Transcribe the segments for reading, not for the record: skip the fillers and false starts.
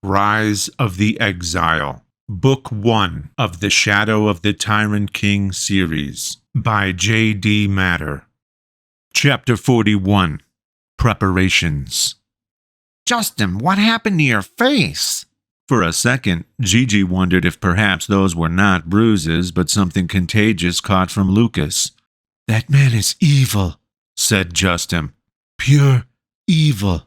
Rise of the Exile, Book 1 of the Shadow of the Tyrant King series, by J.D. Matter. Chapter 41, Preparations. Justin, what happened to your face? For a second, Gigi wondered if perhaps those were not bruises, but something contagious caught from Lucas. "That man is evil," said Justin. "Pure evil."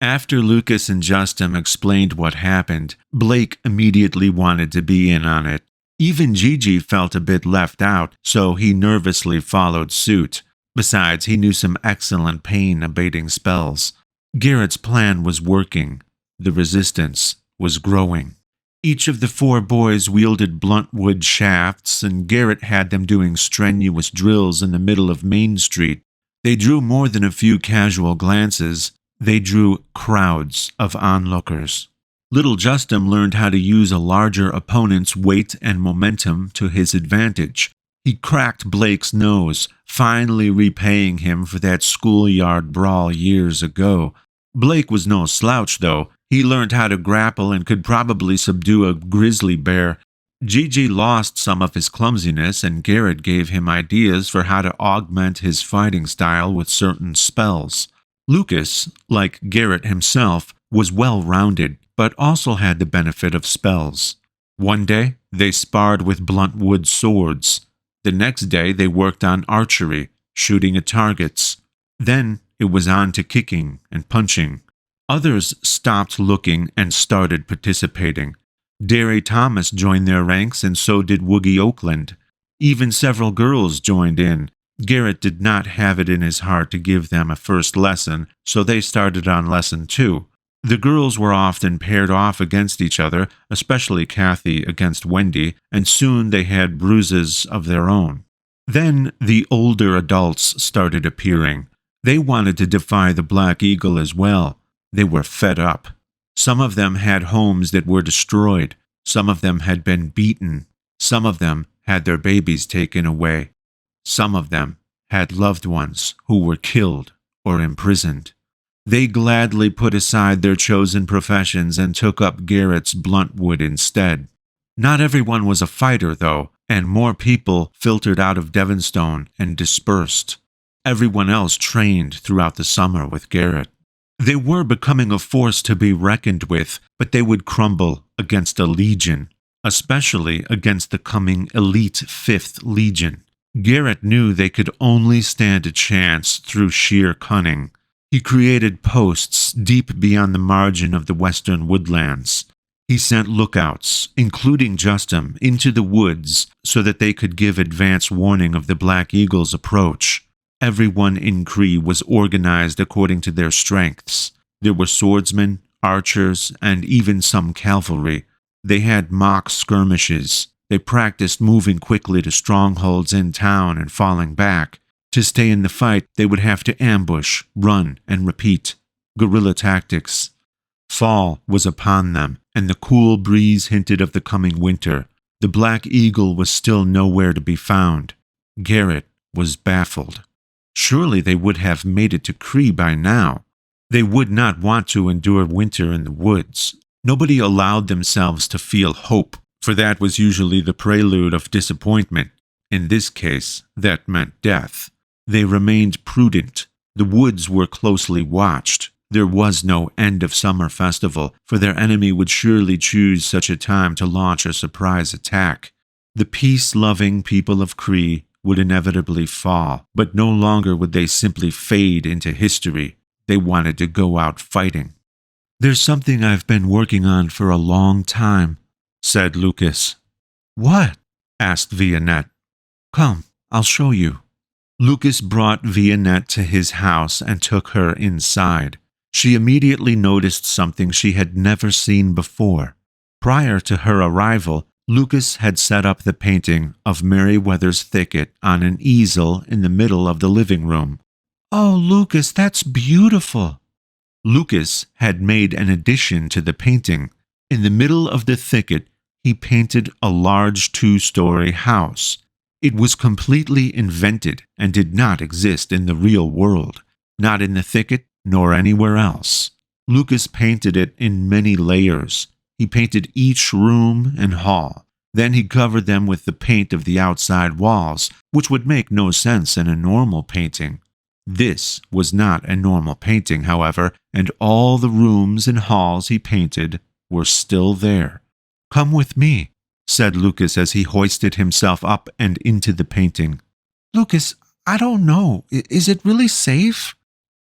After Lucas and Justin explained what happened, Blake immediately wanted to be in on it. Even Gigi felt a bit left out, so he nervously followed suit. Besides, he knew some excellent pain-abating spells. Garrett's plan was working. The resistance was growing. Each of the 4 boys wielded blunt wood shafts, and Garrett had them doing strenuous drills in the middle of Main Street. They drew more than a few casual glances. They drew crowds of onlookers. Little Justin learned how to use a larger opponent's weight and momentum to his advantage. He cracked Blake's nose, finally repaying him for that schoolyard brawl years ago. Blake was no slouch, though. He learned how to grapple and could probably subdue a grizzly bear. Gigi lost some of his clumsiness, and Garrett gave him ideas for how to augment his fighting style with certain spells. Lucas, like Garrett himself, was well-rounded, but also had the benefit of spells. One day, they sparred with blunt wood swords. The next day, they worked on archery, shooting at targets. Then, it was on to kicking and punching. Others stopped looking and started participating. Derry Thomas joined their ranks, and so did Woogie Oakland. Even several girls joined in. Garrett did not have it in his heart to give them a first lesson, so they started on lesson 2. The girls were often paired off against each other, especially Kathy against Wendy, and soon they had bruises of their own. Then the older adults started appearing. They wanted to defy the Black Eagle as well. They were fed up. Some of them had homes that were destroyed. Some of them had been beaten. Some of them had their babies taken away. Some of them had loved ones who were killed or imprisoned. They gladly put aside their chosen professions and took up Garrett's blunt wood instead. Not everyone was a fighter, though, and more people filtered out of Devonstone and dispersed. Everyone else trained throughout the summer with Garrett. They were becoming a force to be reckoned with, but they would crumble against a legion, especially against the coming elite 5th Legion. Garrett knew they could only stand a chance through sheer cunning. He created posts deep beyond the margin of the western woodlands. He sent lookouts, including Justin, into the woods so that they could give advance warning of the Black Eagle's approach. Everyone in Cree was organized according to their strengths. There were swordsmen, archers, and even some cavalry. They had mock skirmishes. They practiced moving quickly to strongholds in town and falling back. To stay in the fight, they would have to ambush, run, and repeat. Guerrilla tactics. Fall was upon them, and the cool breeze hinted of the coming winter. The Black Eagle was still nowhere to be found. Garrett was baffled. Surely they would have made it to Cree by now. They would not want to endure winter in the woods. Nobody allowed themselves to feel hope, for that was usually the prelude of disappointment. In this case, that meant death. They remained prudent. The woods were closely watched. There was no end of summer festival, for their enemy would surely choose such a time to launch a surprise attack. The peace-loving people of Cree would inevitably fall, but no longer would they simply fade into history. They wanted to go out fighting. "There's something I've been working on for a long time," said Lucas. "What?" asked Vianette. "Come, I'll show you." Lucas brought Vianette to his house and took her inside. She immediately noticed something she had never seen before. Prior to her arrival, Lucas had set up the painting of Meriwether's Thicket on an easel in the middle of the living room. "Oh, Lucas, that's beautiful." Lucas had made an addition to the painting. In the middle of the thicket, he painted a large 2-story house. It was completely invented and did not exist in the real world, not in the thicket nor anywhere else. Lucas painted it in many layers. He painted each room and hall. Then he covered them with the paint of the outside walls, which would make no sense in a normal painting. This was not a normal painting, however, and all the rooms and halls he painted were still there. "Come with me," said Lucas as he hoisted himself up and into the painting. "Lucas, I don't know. Is it really safe?"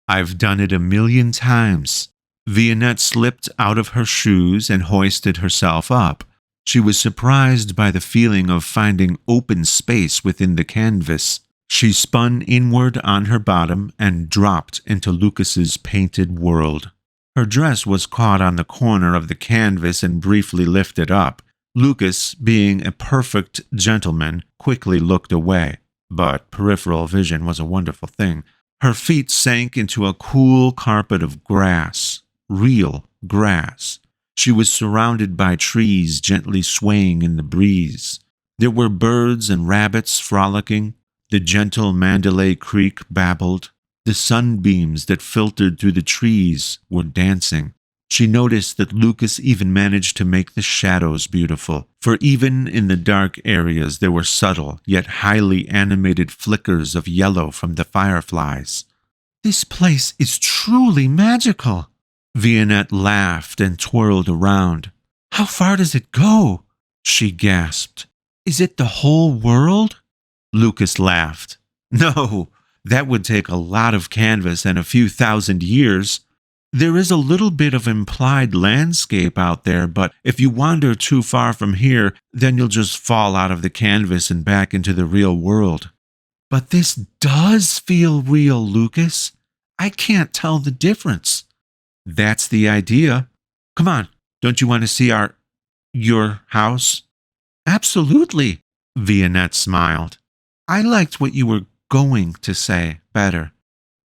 "I've done it 1,000,000 times." Vianette slipped out of her shoes and hoisted herself up. She was surprised by the feeling of finding open space within the canvas. She spun inward on her bottom and dropped into Lucas's painted world. Her dress was caught on the corner of the canvas and briefly lifted up. Lucas, being a perfect gentleman, quickly looked away. But peripheral vision was a wonderful thing. Her feet sank into a cool carpet of grass. Real grass. She was surrounded by trees gently swaying in the breeze. There were birds and rabbits frolicking. The gentle Mandalay Creek babbled. The sunbeams that filtered through the trees were dancing. She noticed that Lucas even managed to make the shadows beautiful, for even in the dark areas there were subtle yet highly animated flickers of yellow from the fireflies. "This place is truly magical." Vianette laughed and twirled around. "How far does it go?" she gasped. "Is it the whole world?" Lucas laughed. "No, that would take a lot of canvas and a few thousand years. There is a little bit of implied landscape out there, but if you wander too far from here, then you'll just fall out of the canvas and back into the real world." "But this does feel real, Lucas. I can't tell the difference." "That's the idea. Come on, don't you want to see your house?" "Absolutely," Vianette smiled. "I liked what you were going to say better."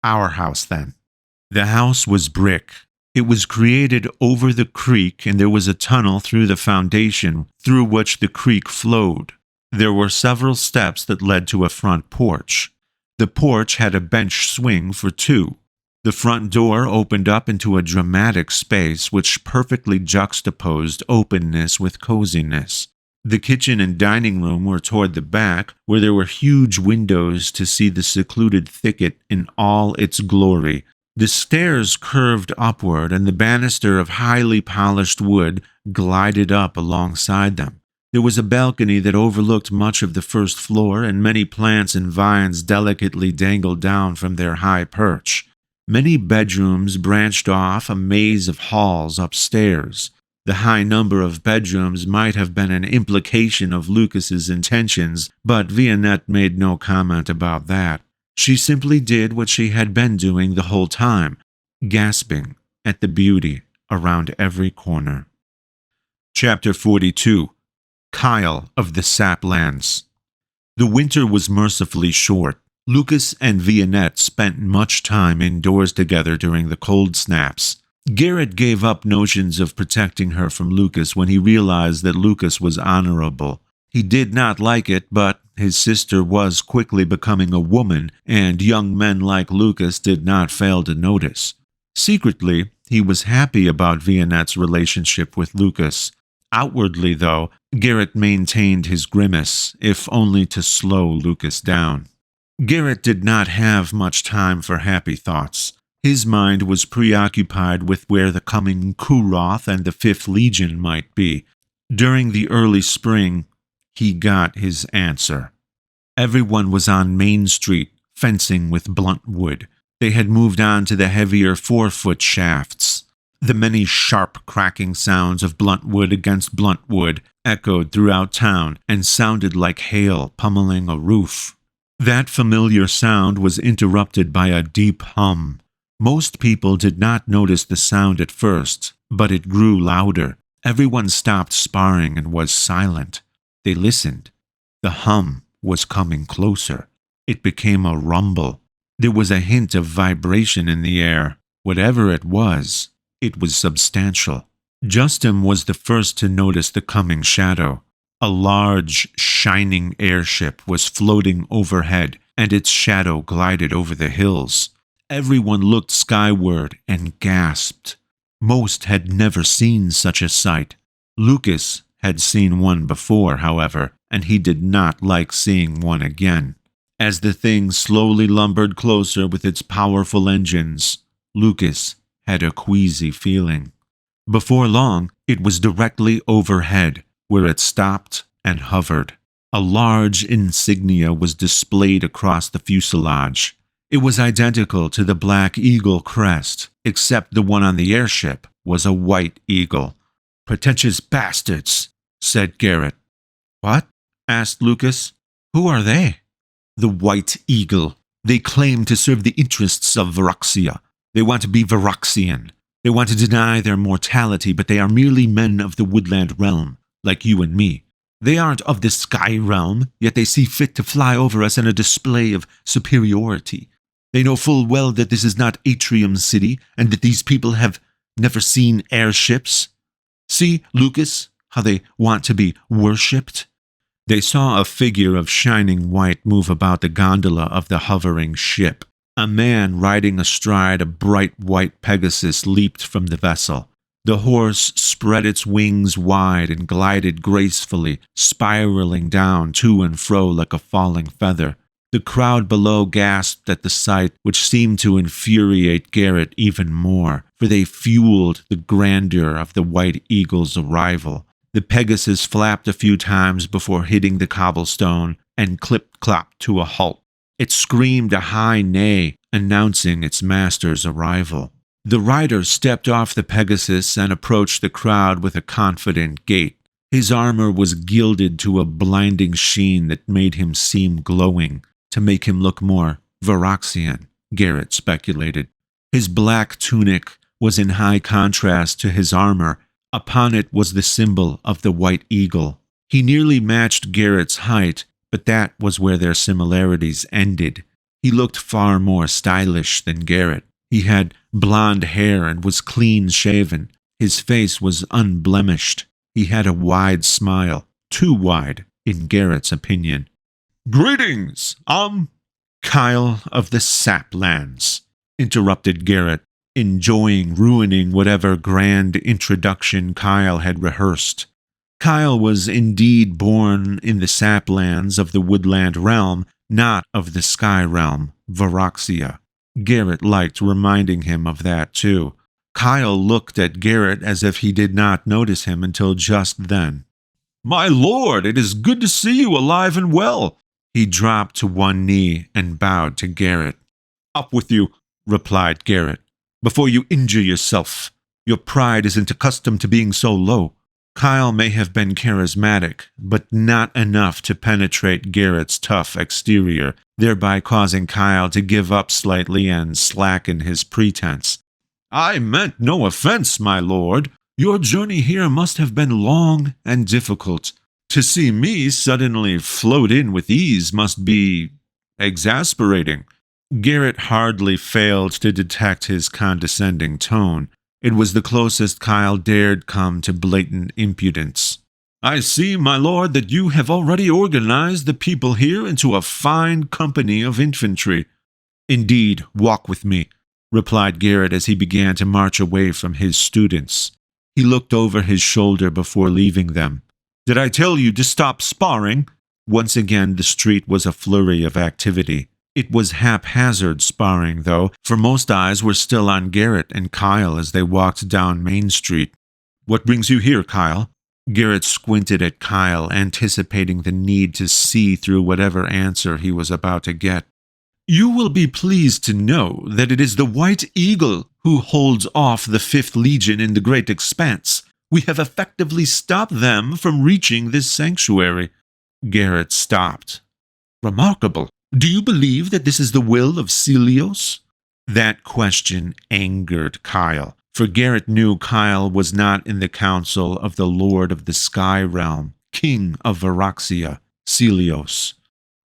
"Our house, then." The house was brick. It was created over the creek, and there was a tunnel through the foundation through which the creek flowed. There were several steps that led to a front porch. The porch had a bench swing for two. The front door opened up into a dramatic space which perfectly juxtaposed openness with coziness. The kitchen and dining room were toward the back, where there were huge windows to see the secluded thicket in all its glory. The stairs curved upward, and the banister of highly polished wood glided up alongside them. There was a balcony that overlooked much of the first floor, and many plants and vines delicately dangled down from their high perch. Many bedrooms branched off a maze of halls upstairs. The high number of bedrooms might have been an implication of Lucas's intentions, but Vianette made no comment about that. She simply did what she had been doing the whole time, gasping at the beauty around every corner. Chapter 42. Kyle of the Saplands. The winter was mercifully short. Lucas and Vianette spent much time indoors together during the cold snaps. Garrett gave up notions of protecting her from Lucas when he realized that Lucas was honorable. He did not like it, but his sister was quickly becoming a woman, and young men like Lucas did not fail to notice. Secretly, he was happy about Vianette's relationship with Lucas. Outwardly, though, Garrett maintained his grimace, if only to slow Lucas down. Garrett did not have much time for happy thoughts. His mind was preoccupied with where the coming Kuroth and the 5th Legion might be. During the early spring, he got his answer. Everyone was on Main Street, fencing with blunt wood. They had moved on to the heavier 4-foot shafts. The many sharp cracking sounds of blunt wood against blunt wood echoed throughout town and sounded like hail pummeling a roof. That familiar sound was interrupted by a deep hum. Most people did not notice the sound at first, but it grew louder. Everyone stopped sparring and was silent. They listened. The hum was coming closer. It became a rumble. There was a hint of vibration in the air. Whatever it was substantial. Justin was the first to notice the coming shadow. A large, shining airship was floating overhead, and its shadow glided over the hills. Everyone looked skyward and gasped. Most had never seen such a sight. Lucas had seen one before, however, and he did not like seeing one again. As the thing slowly lumbered closer with its powerful engines, Lucas had a queasy feeling. Before long, it was directly overhead, where it stopped and hovered. A large insignia was displayed across the fuselage. It was identical to the Black Eagle crest, except the one on the airship was a white eagle. "Pretentious bastards," said Garrett. What? Asked Lucas. Who are they? "The White Eagle. They claim to serve the interests of Varaxia. They want to be Varaxian. They want to deny their mortality, but they are merely men of the woodland realm, like you and me. They aren't of the sky realm, yet they see fit to fly over us in a display of superiority. They know full well that this is not Atrium City, and that these people have never seen airships. See, Lucas, how they want to be worshipped?" They saw a figure of shining white move about the gondola of the hovering ship. A man riding astride a bright white Pegasus leaped from the vessel. The horse spread its wings wide and glided gracefully, spiraling down to and fro like a falling feather. The crowd below gasped at the sight, which seemed to infuriate Garrett even more, for they fueled the grandeur of the White Eagle's arrival. The Pegasus flapped a few times before hitting the cobblestone and clip-clopped to a halt. It screamed a high neigh, announcing its master's arrival. The rider stepped off the Pegasus and approached the crowd with a confident gait. His armor was gilded to a blinding sheen that made him seem glowing, to make him look more Varaxian, Garrett speculated. His black tunic was in high contrast to his armor. Upon it was the symbol of the White Eagle. He nearly matched Garrett's height, but that was where their similarities ended. He looked far more stylish than Garrett. He had blonde hair and was clean-shaven. His face was unblemished. He had a wide smile, too wide, in Garrett's opinion. "Greetings, Kyle of the Saplands," interrupted Garrett, enjoying ruining whatever grand introduction Kyle had rehearsed. Kyle was indeed born in the Saplands of the Woodland Realm, not of the Sky Realm, Varaxia. Garrett liked reminding him of that, too. Kyle looked at Garrett as if he did not notice him until just then. "My lord, it is good to see you alive and well." He dropped to one knee and bowed to Garrett. "Up with you," replied Garrett, "before you injure yourself. Your pride isn't accustomed to being so low." Kyle may have been charismatic, but not enough to penetrate Garrett's tough exterior, thereby causing Kyle to give up slightly and slacken his pretense. "I meant no offense, my lord. Your journey here must have been long and difficult. To see me suddenly float in with ease must be exasperating." Garrett hardly failed to detect his condescending tone. It was the closest Kyle dared come to blatant impudence. "I see, my lord, that you have already organized the people here into a fine company of infantry." "Indeed, walk with me," replied Garrett as he began to march away from his students. He looked over his shoulder before leaving them. "Did I tell you to stop sparring?" Once again, the street was a flurry of activity. It was haphazard sparring, though, for most eyes were still on Garrett and Kyle as they walked down Main Street. "What brings you here, Kyle?" Garrett squinted at Kyle, anticipating the need to see through whatever answer he was about to get. "You will be pleased to know that it is the White Eagle who holds off the 5th Legion in the Great Expanse. We have effectively stopped them from reaching this sanctuary." Garrett stopped. "Remarkable. Do you believe that this is the will of Celios?" That question angered Kyle, for Garrett knew Kyle was not in the council of the Lord of the Sky Realm, King of Varaxia, Celios.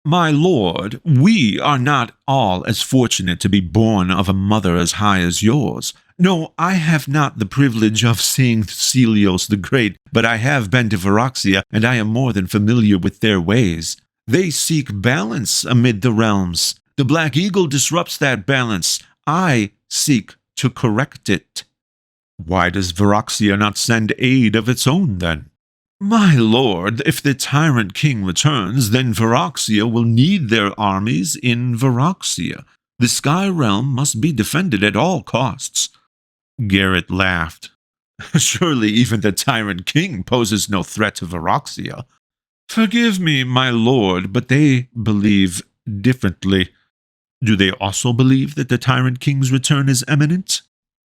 "My lord, we are not all as fortunate to be born of a mother as high as yours. No, I have not the privilege of seeing Celios the Great, but I have been to Varaxia, and I am more than familiar with their ways. They seek balance amid the realms. The Black Eagle disrupts that balance. I seek to correct it." Why does Varaxia not send aid of its own, then? My lord, if the tyrant king returns, then Varaxia will need their armies in Varaxia. The Sky Realm must be defended at all costs. Garrett laughed. Surely even the tyrant king poses no threat to Varaxia. Forgive me, my lord, but they believe differently. Do they also believe that the tyrant king's return is imminent?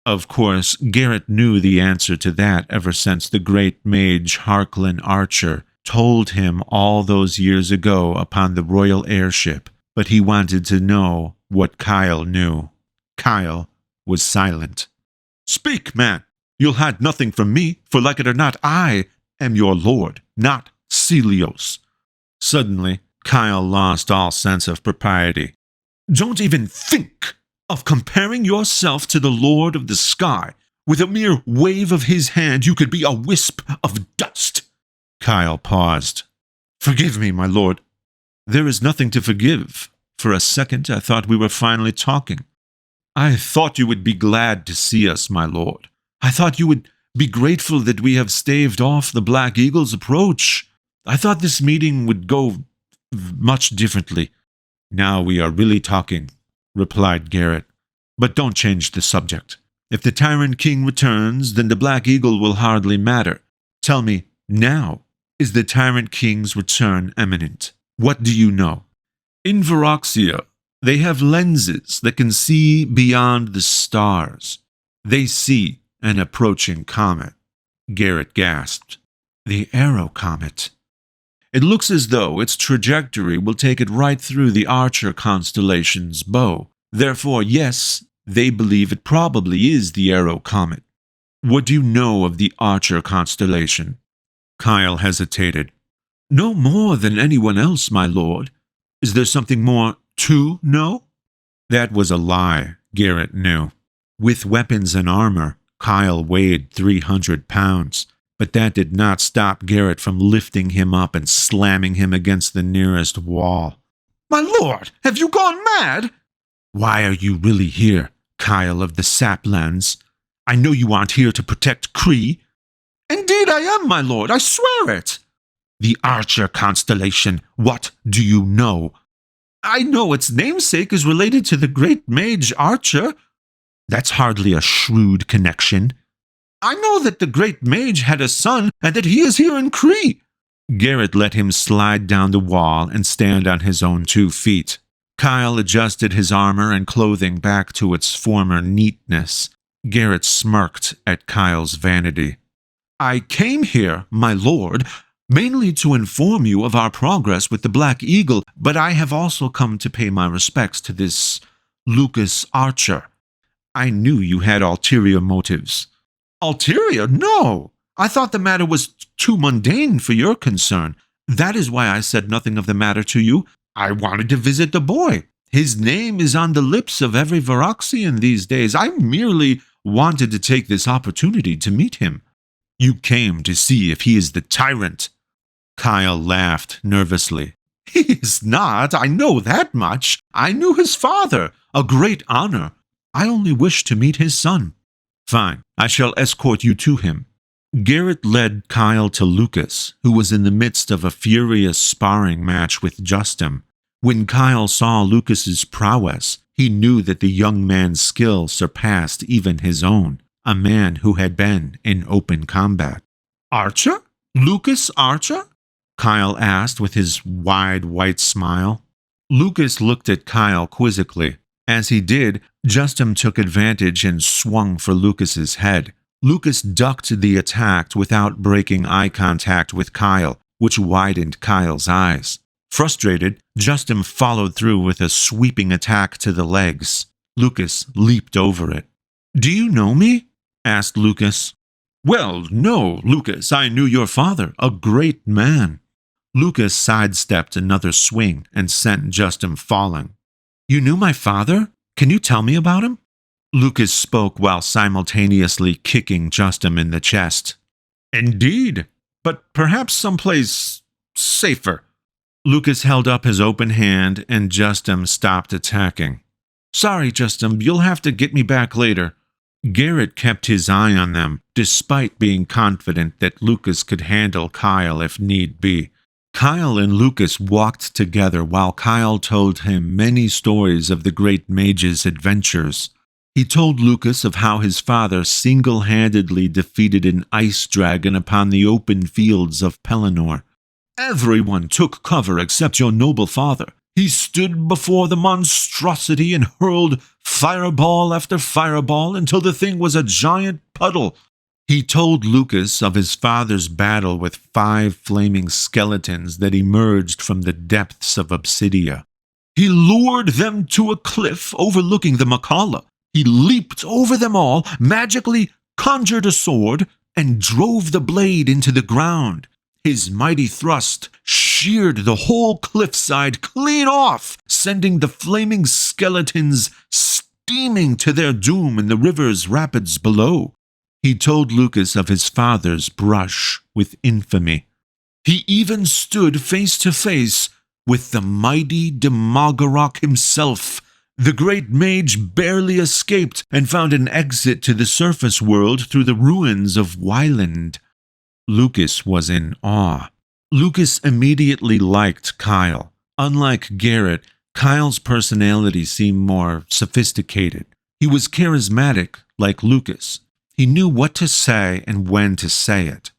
Of course, Garrett knew the answer to that ever since the great mage Harklin Archer told him all those years ago upon the royal airship, but he wanted to know what Kyle knew. Kyle was silent. Speak, man! You'll hide nothing from me, for like it or not, I am your lord, not Celios. Suddenly, Kyle lost all sense of propriety. Don't even think of comparing yourself to the Lord of the Sky. With a mere wave of his hand, you could be a wisp of dust. Kyle paused. Forgive me, my lord. There is nothing to forgive. For a second, I thought we were finally talking. I thought you would be glad to see us, my lord. I thought you would be grateful that we have staved off the Black Eagle's approach. I thought this meeting would go much differently. Now we are really talking, replied Garrett. But don't change the subject. If the Tyrant King returns, then the Black Eagle will hardly matter. Tell me, now, is the Tyrant King's return imminent? What do you know? In Varaxia, they have lenses that can see beyond the stars. They see an approaching comet. Garrett gasped. The Arrow Comet. It looks as though its trajectory will take it right through the Archer constellation's bow. Therefore, yes, they believe it probably is the Arrow Comet. What do you know of the Archer constellation? Kyle hesitated. No more than anyone else, my lord. Is there something more to know? That was a lie, Garrett knew. With weapons and armor, Kyle weighed 300 pounds. But that did not stop Garrett from lifting him up and slamming him against the nearest wall. My lord, have you gone mad? Why are you really here, Kyle of the Saplands? I know you aren't here to protect Kree. Indeed I am, my lord, I swear it. The Archer constellation, what do you know? I know its namesake is related to the great mage Archer. That's hardly a shrewd connection. I know that the great mage had a son and that he is here in Kree. Garrett let him slide down the wall and stand on his own 2 feet. Kyle adjusted his armor and clothing back to its former neatness. Garrett smirked at Kyle's vanity. I came here, my lord, mainly to inform you of our progress with the Black Eagle, but I have also come to pay my respects to this Lucas Archer. I knew you had ulterior motives. Ulterior? No! I thought the matter was too mundane for your concern. That is why I said nothing of the matter to you. I wanted to visit the boy. His name is on the lips of every Varaxian these days. I merely wanted to take this opportunity to meet him. You came to see if he is the tyrant. Kyle laughed nervously. He is not. I know that much. I knew his father. A great honor. I only wish to meet his son. Fine, I shall escort you to him. Garrett led Kyle to Lucas, who was in the midst of a furious sparring match with Justin. When Kyle saw Lucas's prowess, he knew that the young man's skill surpassed even his own, a man who had been in open combat. Archer? Lucas Archer? Kyle asked with his wide white smile. Lucas looked at Kyle quizzically. As he did, Justin took advantage and swung for Lucas's head. Lucas ducked the attack without breaking eye contact with Kyle, which widened Kyle's eyes. Frustrated, Justin followed through with a sweeping attack to the legs. Lucas leaped over it. Do you know me? asked Lucas. Well, no, Lucas, I knew your father, a great man. Lucas sidestepped another swing and sent Justin falling. You knew my father? Can you tell me about him? Lucas spoke while simultaneously kicking Justin in the chest. Indeed, but perhaps someplace safer. Lucas held up his open hand and Justin stopped attacking. Sorry, Justin, you'll have to get me back later. Garrett kept his eye on them, despite being confident that Lucas could handle Kyle if need be. Kyle and Lucas walked together while Kyle told him many stories of the great mage's adventures. He told Lucas of how his father single-handedly defeated an ice dragon upon the open fields of Pelennor. Everyone took cover except your noble father. He stood before the monstrosity and hurled fireball after fireball until the thing was a giant puddle. He told Lucas of his father's battle with 5 flaming skeletons that emerged from the depths of Obsidia. He lured them to a cliff overlooking the Makala. He leaped over them all, magically conjured a sword, and drove the blade into the ground. His mighty thrust sheared the whole cliffside clean off, sending the flaming skeletons steaming to their doom in the river's rapids below. He told Lucas of his father's brush with infamy. He even stood face to face with the mighty Demogorok himself. The great mage barely escaped and found an exit to the surface world through the ruins of Wyland. Lucas was in awe. Lucas immediately liked Kyle. Unlike Garrett, Kyle's personality seemed more sophisticated. He was charismatic, like Lucas. He knew what to say and when to say it.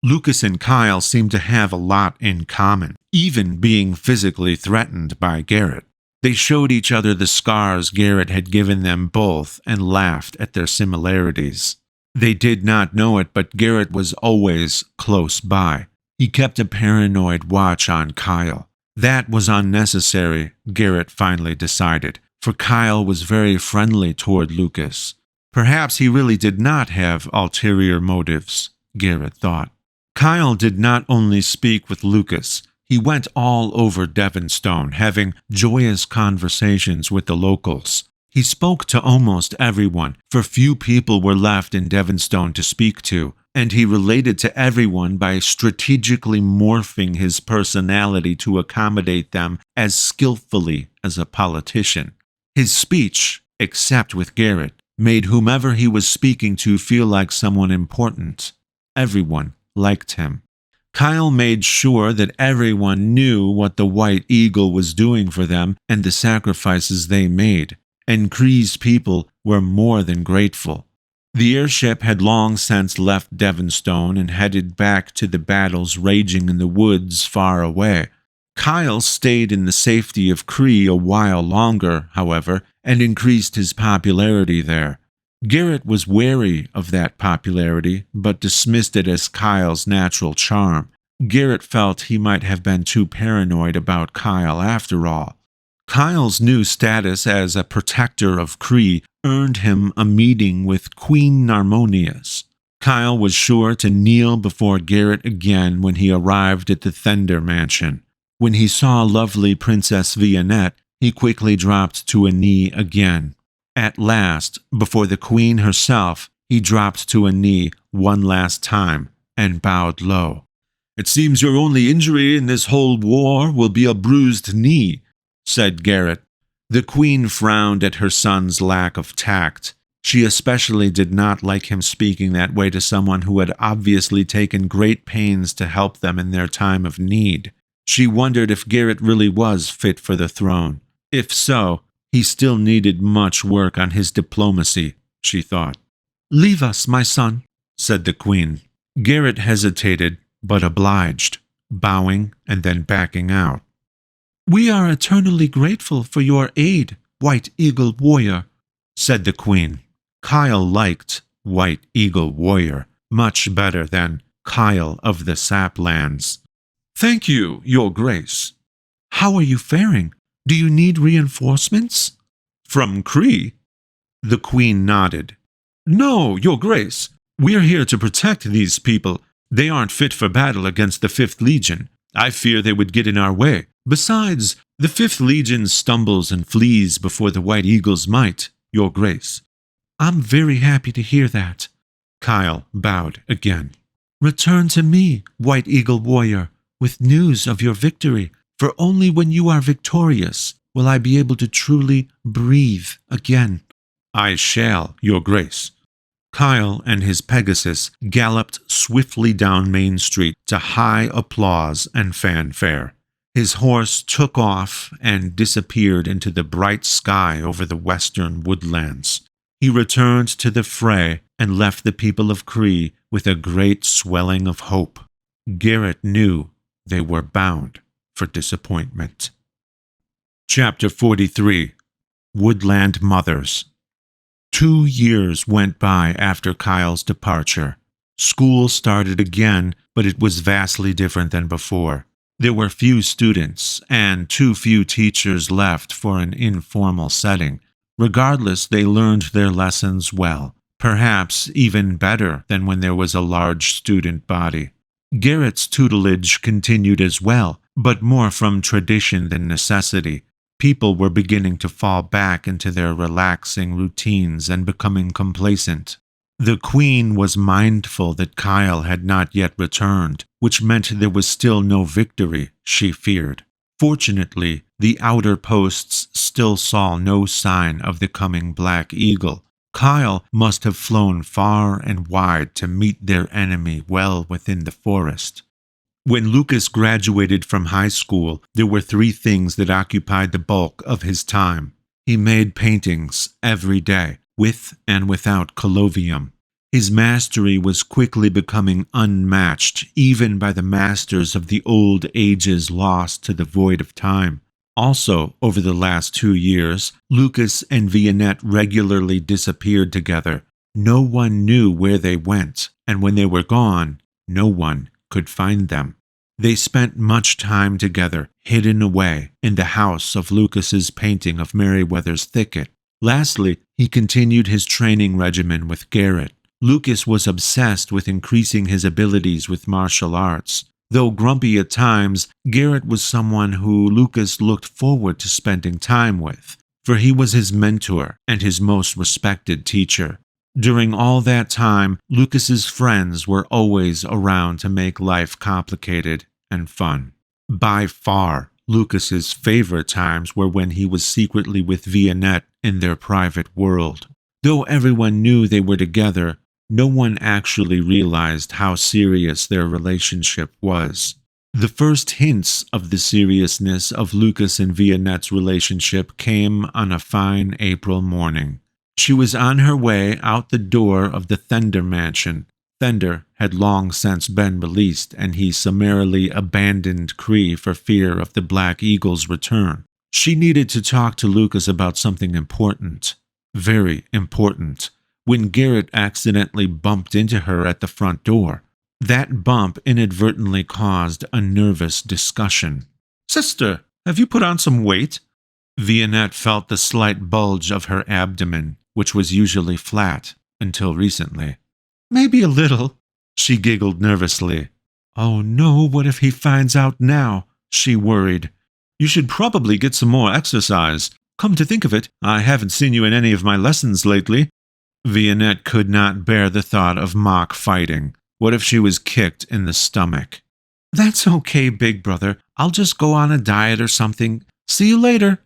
Lucas and Kyle seemed to have a lot in common, even being physically threatened by Garrett. They showed each other the scars Garrett had given them both and laughed at their similarities. They did not know it, but Garrett was always close by. He kept a paranoid watch on Kyle. That was unnecessary, Garrett finally decided, for Kyle was very friendly toward Lucas. Perhaps he really did not have ulterior motives, Garrett thought. Kyle did not only speak with Lucas, he went all over Devonstone, having joyous conversations with the locals. He spoke to almost everyone, for few people were left in Devonstone to speak to, and he related to everyone by strategically morphing his personality to accommodate them as skillfully as a politician. His speech, except with Garrett, made whomever he was speaking to feel like someone important. Everyone liked him. Kyle made sure that everyone knew what the White Eagle was doing for them and the sacrifices they made, and Kree's people were more than grateful. The airship had long since left Devonstone and headed back to the battles raging in the woods far away. Kyle stayed in the safety of Kree a while longer, however, and increased his popularity there. Garrett was wary of that popularity, but dismissed it as Kyle's natural charm. Garrett felt he might have been too paranoid about Kyle after all. Kyle's new status as a protector of Kree earned him a meeting with Queen Narmonius. Kyle was sure to kneel before Garrett again when he arrived at the Thender Mansion. When he saw lovely Princess Vianette, he quickly dropped to a knee again. At last, before the Queen herself, he dropped to a knee one last time and bowed low. "It seems your only injury in this whole war will be a bruised knee," said Garrett. The Queen frowned at her son's lack of tact. She especially did not like him speaking that way to someone who had obviously taken great pains to help them in their time of need. She wondered if Garrett really was fit for the throne. If so, he still needed much work on his diplomacy, she thought. "Leave us, my son," said the Queen. Garrett hesitated, but obliged, bowing and then backing out. "We are eternally grateful for your aid, White Eagle Warrior," said the Queen. Kyle liked White Eagle Warrior much better than Kyle of the Saplands. "Thank you, Your Grace." "How are you faring? Do you need reinforcements?" "From Kree?" The Queen nodded. "No, Your Grace. We are here to protect these people. They aren't fit for battle against the 5th Legion. I fear they would get in our way. Besides, the 5th Legion stumbles and flees before the White Eagle's might, Your Grace." "I'm very happy to hear that." Kyle bowed again. "Return to me, White Eagle Warrior, with news of your victory, for only when you are victorious will I be able to truly breathe again." "I shall, Your Grace." Kyle and his Pegasus galloped swiftly down Main Street to high applause and fanfare. His horse took off and disappeared into the bright sky over the western woodlands. He returned to the fray and left the people of Cree with a great swelling of hope. Garrett knew they were bound for disappointment. Chapter 43. Woodland Mothers. 2 years went by after Kyle's departure. School started again, but it was vastly different than before. There were few students and too few teachers left for an informal setting. Regardless, they learned their lessons well, perhaps even better than when there was a large student body. Garrett's tutelage continued as well, but more from tradition than necessity. People were beginning to fall back into their relaxing routines and becoming complacent. The Queen was mindful that Kyle had not yet returned, which meant there was still no victory, she feared. Fortunately, the outer posts still saw no sign of the coming Black Eagle. Kyle must have flown far and wide to meet their enemy well within the forest. When Lucas graduated from high school, there were 3 things that occupied the bulk of his time. He made paintings every day, with and without collovium. His mastery was quickly becoming unmatched, even by the masters of the old ages lost to the void of time. Also, over the last 2 years, Lucas and Vianette regularly disappeared together. No one knew where they went, and when they were gone, no one could find them. They spent much time together, hidden away, in the house of Lucas's painting of Merryweather's Thicket. Lastly, he continued his training regimen with Garrett. Lucas was obsessed with increasing his abilities with martial arts. Though grumpy at times, Garrett was someone who Lucas looked forward to spending time with, for he was his mentor and his most respected teacher. During all that time, Lucas's friends were always around to make life complicated and fun. By far, Lucas's favorite times were when he was secretly with Vianette in their private world. Though everyone knew they were together, no one actually realized how serious their relationship was. The first hints of the seriousness of Lucas and Vianette's relationship came on a fine April morning. She was on her way out the door of the Thunder mansion. Thunder had long since been released, and he summarily abandoned Cree for fear of the Black Eagle's return. She needed to talk to Lucas about something important. Very important. When Garrett accidentally bumped into her at the front door. That bump inadvertently caused a nervous discussion. "Sister, have you put on some weight?" Vianette felt the slight bulge of her abdomen, which was usually flat until recently. "Maybe a little," she giggled nervously. "Oh no, what if he finds out now?" she worried. "You should probably get some more exercise. Come to think of it, I haven't seen you in any of my lessons lately." Vianette could not bear the thought of mock fighting. What if she was kicked in the stomach? "That's okay, big brother. I'll just go on a diet or something. See you later."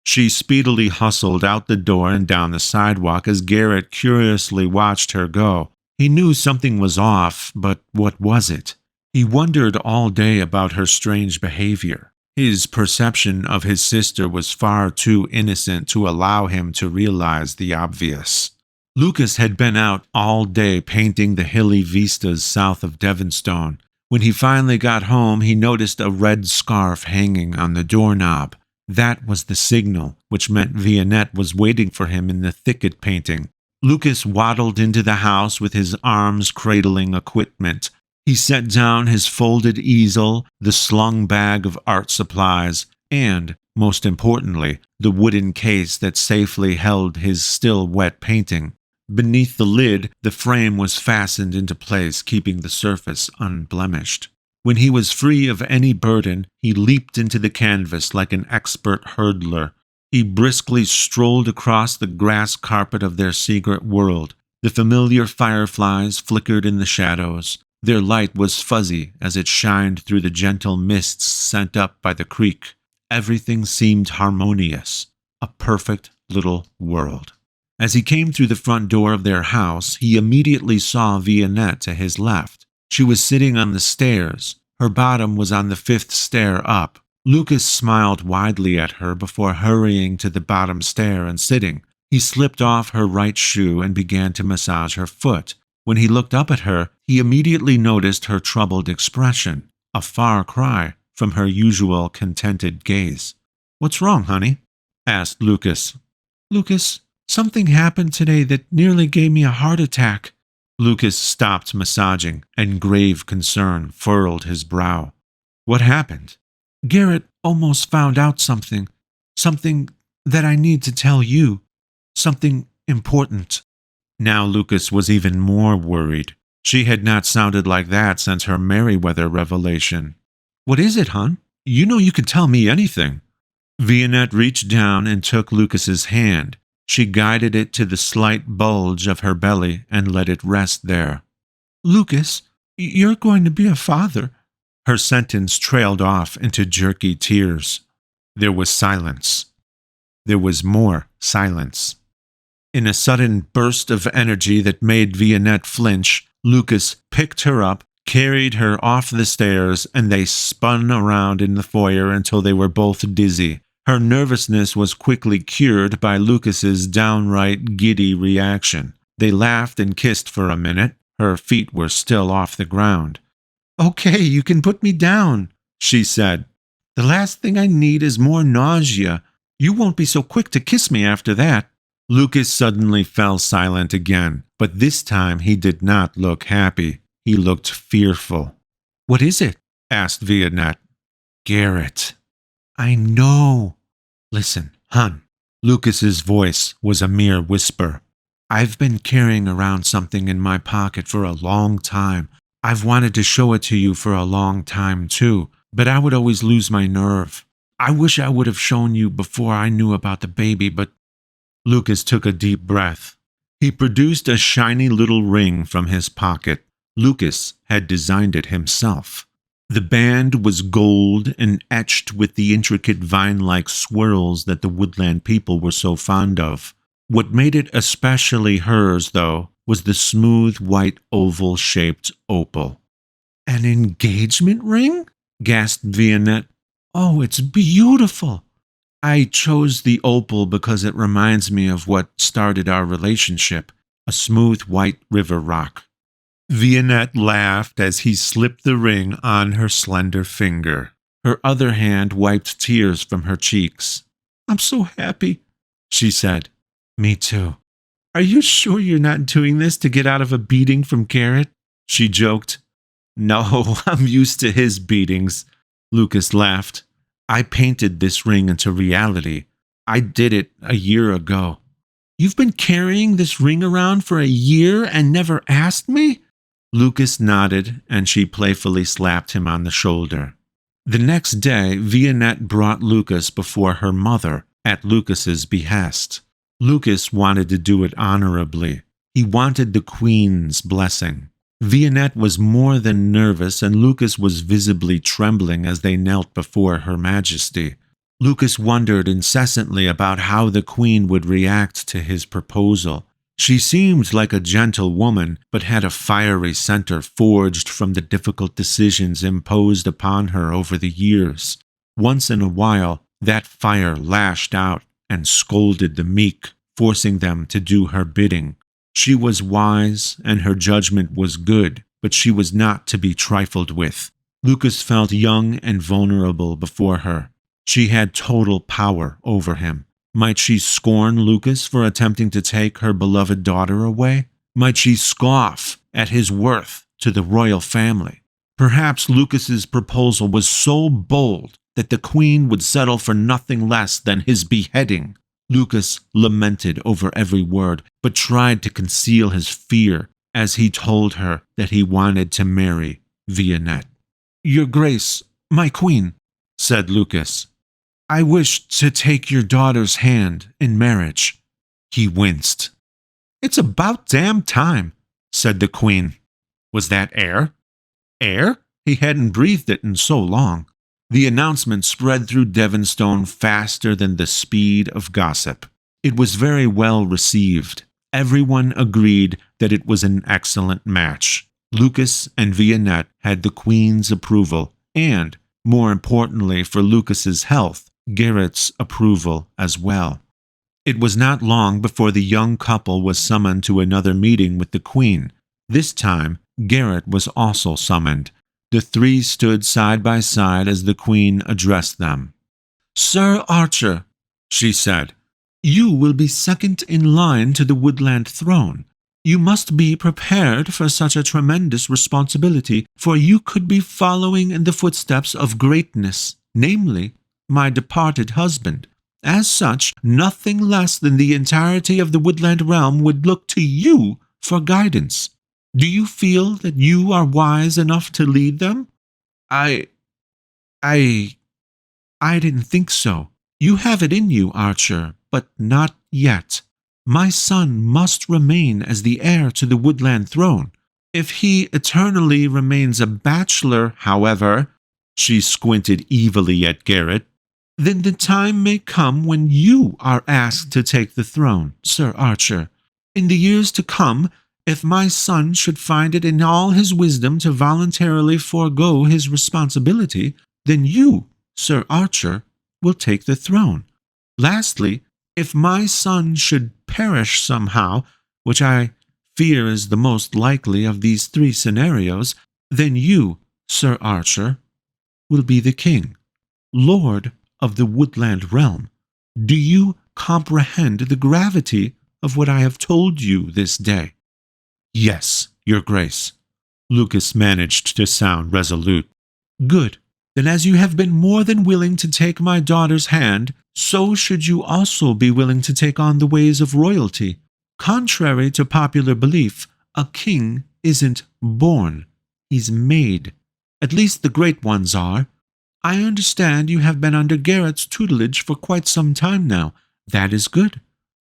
She speedily hustled out the door and down the sidewalk as Garrett curiously watched her go. He knew something was off, but what was it? He wondered all day about her strange behavior. His perception of his sister was far too innocent to allow him to realize the obvious. Lucas had been out all day painting the hilly vistas south of Devonstone. When he finally got home, he noticed a red scarf hanging on the doorknob. That was the signal, which meant Vianette was waiting for him in the thicket painting. Lucas waddled into the house with his arms cradling equipment. He set down his folded easel, the slung bag of art supplies, and, most importantly, the wooden case that safely held his still wet painting. Beneath the lid, the frame was fastened into place, keeping the surface unblemished. When he was free of any burden, he leaped into the canvas like an expert hurdler. He briskly strolled across the grass carpet of their secret world. The familiar fireflies flickered in the shadows. Their light was fuzzy as it shined through the gentle mists sent up by the creek. Everything seemed harmonious, a perfect little world. As he came through the front door of their house, he immediately saw Vianette to his left. She was sitting on the stairs. Her bottom was on the 5th stair up. Lucas smiled widely at her before hurrying to the bottom stair and sitting. He slipped off her right shoe and began to massage her foot. When he looked up at her, he immediately noticed her troubled expression, a far cry from her usual contented gaze. "What's wrong, honey?" asked Lucas. "Lucas, something happened today that nearly gave me a heart attack." Lucas stopped massaging, and grave concern furrowed his brow. "What happened?" "Garrett almost found out something. Something that I need to tell you. Something important." Now Lucas was even more worried. She had not sounded like that since her Merriweather revelation. "What is it, hon? You know you can tell me anything." Vianette reached down and took Lucas's hand. She guided it to the slight bulge of her belly and let it rest there. "Lucas, you're going to be a father." Her sentence trailed off into jerky tears. There was silence. There was more silence. In a sudden burst of energy that made Vianette flinch, Lucas picked her up, carried her off the stairs, and they spun around in the foyer until they were both dizzy. Her nervousness was quickly cured by Lucas's downright giddy reaction. They laughed and kissed for a minute. Her feet were still off the ground. "Okay, you can put me down," she said. "The last thing I need is more nausea. You won't be so quick to kiss me after that." Lucas suddenly fell silent again, but this time he did not look happy. He looked fearful. "What is it?" asked Vianette. "Garrett." "I know." "Listen, hon." Lucas's voice was a mere whisper. "I've been carrying around something in my pocket for a long time. I've wanted to show it to you for a long time, too, but I would always lose my nerve. I wish I would have shown you before I knew about the baby, but..." Lucas took a deep breath. He produced a shiny little ring from his pocket. Lucas had designed it himself. The band was gold and etched with the intricate vine-like swirls that the woodland people were so fond of. What made it especially hers, though, was the smooth white oval-shaped opal. "An engagement ring?" gasped Vianette. "Oh, it's beautiful." "I chose the opal because it reminds me of what started our relationship, a smooth white river rock." Vianette laughed as he slipped the ring on her slender finger. Her other hand wiped tears from her cheeks. "I'm so happy," she said. "Me too." "Are you sure you're not doing this to get out of a beating from Garrett?" she joked. "No, I'm used to his beatings," Lucas laughed. "I painted this ring into reality. I did it a year ago." "You've been carrying this ring around for a year and never asked me?" Lucas nodded, and she playfully slapped him on the shoulder. The next day, Vianette brought Lucas before her mother at Lucas's behest. Lucas wanted to do it honorably. He wanted the Queen's blessing. Vianette was more than nervous, and Lucas was visibly trembling as they knelt before Her Majesty. Lucas wondered incessantly about how the Queen would react to his proposal. She seemed like a gentle woman, but had a fiery center forged from the difficult decisions imposed upon her over the years. Once in a while, that fire lashed out and scolded the meek, forcing them to do her bidding. She was wise, and her judgment was good, but she was not to be trifled with. Lucas felt young and vulnerable before her. She had total power over him. Might she scorn Lucas for attempting to take her beloved daughter away? Might she scoff at his worth to the royal family? Perhaps Lucas's proposal was so bold that the Queen would settle for nothing less than his beheading. Lucas lamented over every word, but tried to conceal his fear as he told her that he wanted to marry Vianette. "Your Grace, my Queen," said Lucas, "I wish to take your daughter's hand in marriage." He winced. "It's about damn time," said the Queen. Was that air? Air? He hadn't breathed it in so long. The announcement spread through Devonstone faster than the speed of gossip. It was very well received. Everyone agreed that it was an excellent match. Lucas and Vianette had the Queen's approval, and, more importantly for Lucas's health, Garrett's approval as well. It was not long before the young couple was summoned to another meeting with the Queen. This time, Garrett was also summoned. The three stood side by side as the Queen addressed them. "Sir Archer," she said, "you will be second in line to the Woodland throne. You must be prepared for such a tremendous responsibility, for you could be following in the footsteps of greatness, namely, my departed husband. As such, nothing less than the entirety of the Woodland realm would look to you for guidance. Do you feel that you are wise enough to lead them?" I didn't think so. You have it in you, Archer, but not yet. My son must remain as the heir to the Woodland throne. If he eternally remains a bachelor, however," she squinted evilly at Garrett, "then the time may come when you are asked to take the throne, Sir Archer. In the years to come, if my son should find it in all his wisdom to voluntarily forego his responsibility, then you, Sir Archer, will take the throne. Lastly, if my son should perish somehow, which I fear is the most likely of these three scenarios, then you, Sir Archer, will be the king, lord of the Woodland realm. Do you comprehend the gravity of what I have told you this day?" "Yes, Your Grace." Lucas managed to sound resolute. "Good. Then as you have been more than willing to take my daughter's hand, so should you also be willing to take on the ways of royalty. Contrary to popular belief, a king isn't born, he's made. At least the great ones are. I understand you have been under Garrett's tutelage for quite some time now. That is good.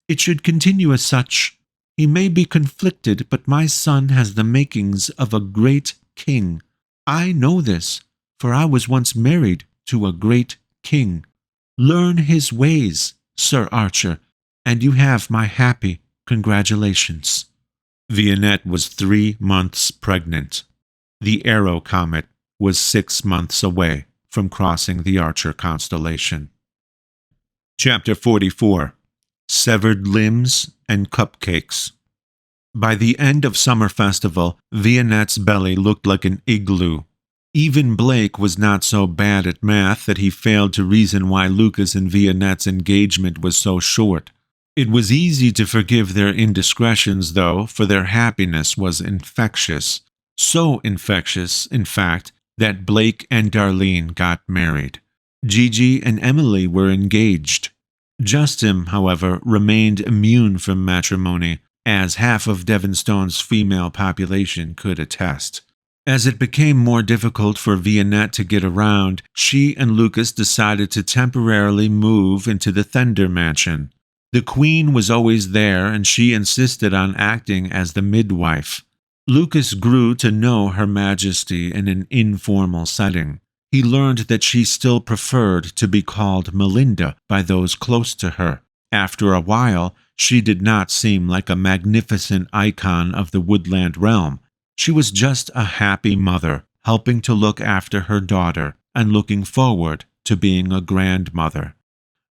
It should continue as such. He may be conflicted, but my son has the makings of a great king. I know this, for I was once married to a great king. Learn his ways, Sir Archer, and you have my happy congratulations." Vianette was 3 months pregnant. The Arrow comet was 6 months away from crossing the Archer constellation. Chapter 44. Severed Limbs and Cupcakes. By the end of Summer Festival, Vianette's belly looked like an igloo. Even Blake was not so bad at math that he failed to reason why Lucas and Vianette's engagement was so short. It was easy to forgive their indiscretions, though, for their happiness was infectious. So infectious, in fact, that Blake and Darlene got married. Gigi and Emily were engaged. Justin, however, remained immune from matrimony, as half of Devonstone's female population could attest. As it became more difficult for Vianette to get around, she and Lucas decided to temporarily move into the Thunder Mansion. The Queen was always there, and she insisted on acting as the midwife. Lucas grew to know Her Majesty in an informal setting. He learned that she still preferred to be called Melinda by those close to her. After a while, she did not seem like a magnificent icon of the Woodland realm. She was just a happy mother, helping to look after her daughter and looking forward to being a grandmother.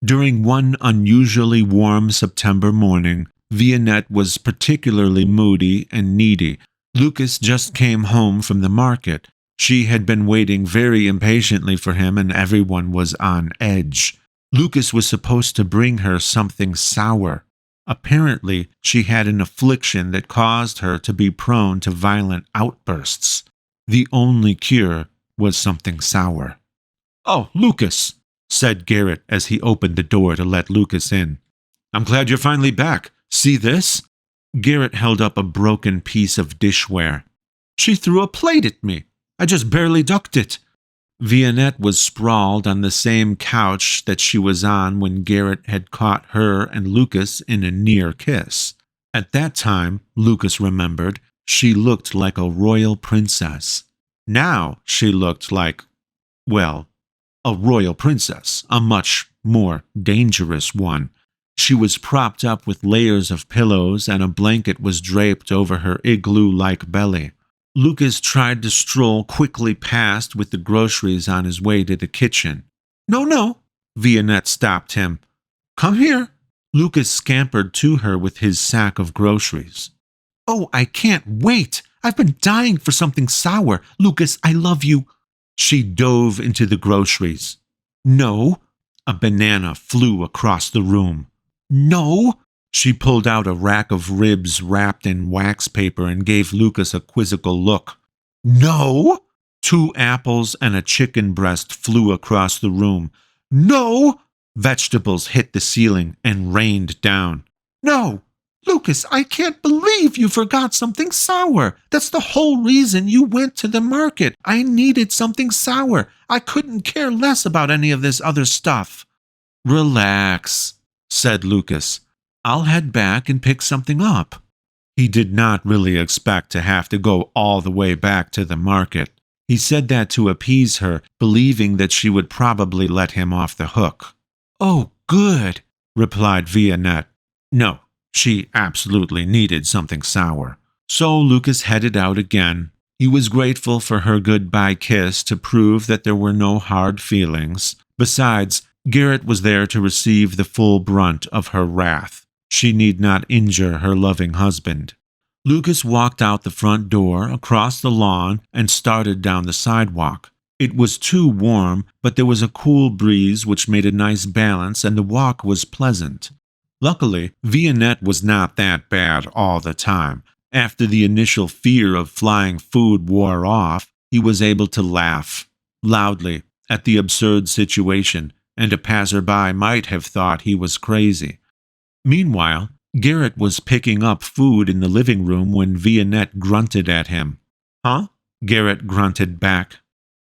During one unusually warm September morning, Vianette was particularly moody and needy. Lucas just came home from the market. She had been waiting very impatiently for him, and everyone was on edge. Lucas was supposed to bring her something sour. Apparently, she had an affliction that caused her to be prone to violent outbursts. The only cure was something sour. "Oh, Lucas," said Garrett as he opened the door to let Lucas in. "I'm glad you're finally back. See this?" Garrett held up a broken piece of dishware. "She threw a plate at me. I just barely ducked it." Vianette was sprawled on the same couch that she was on when Garrett had caught her and Lucas in a near kiss. At that time, Lucas remembered, she looked like a royal princess. Now she looked like, well, a royal princess, a much more dangerous one. She was propped up with layers of pillows, and a blanket was draped over her igloo-like belly. Lucas tried to stroll quickly past with the groceries on his way to the kitchen. No, Vianette stopped him. come here. Lucas scampered to her with his sack of groceries. Oh, I can't wait. I've been dying for something sour. Lucas, I love you. She dove into the groceries. No. A banana flew across the room. No. She pulled out a rack of ribs wrapped in wax paper and gave Lucas a quizzical look. No. 2 apples and a chicken breast flew across the room. No. Vegetables hit the ceiling and rained down. No. Lucas, I can't believe you forgot something sour. That's the whole reason you went to the market. I needed something sour. I couldn't care less about any of this other stuff. Relax, said Lucas. I'll head back and pick something up. He did not really expect to have to go all the way back to the market. He said that to appease her, believing that she would probably let him off the hook. Oh, good, replied Vianette. No, she absolutely needed something sour. So Lucas headed out again. He was grateful for her goodbye kiss to prove that there were no hard feelings. Besides, Garrett was there to receive the full brunt of her wrath. She need not injure her loving husband. Lucas walked out the front door, across the lawn, and started down the sidewalk. It was too warm, but there was a cool breeze which made a nice balance, and the walk was pleasant. Luckily, Vianette was not that bad all the time. After the initial fear of flying food wore off, he was able to laugh loudly at the absurd situation, and a passerby might have thought he was crazy. Meanwhile, Garrett was picking up food in the living room when Vianette grunted at him. Huh? Garrett grunted back.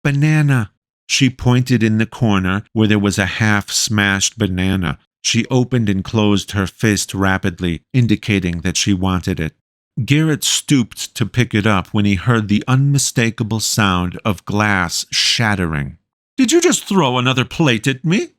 Banana. She pointed in the corner where there was a half-smashed banana. She opened and closed her fist rapidly, indicating that she wanted it. Garrett stooped to pick it up when he heard the unmistakable sound of glass shattering. Did you just throw another plate at me?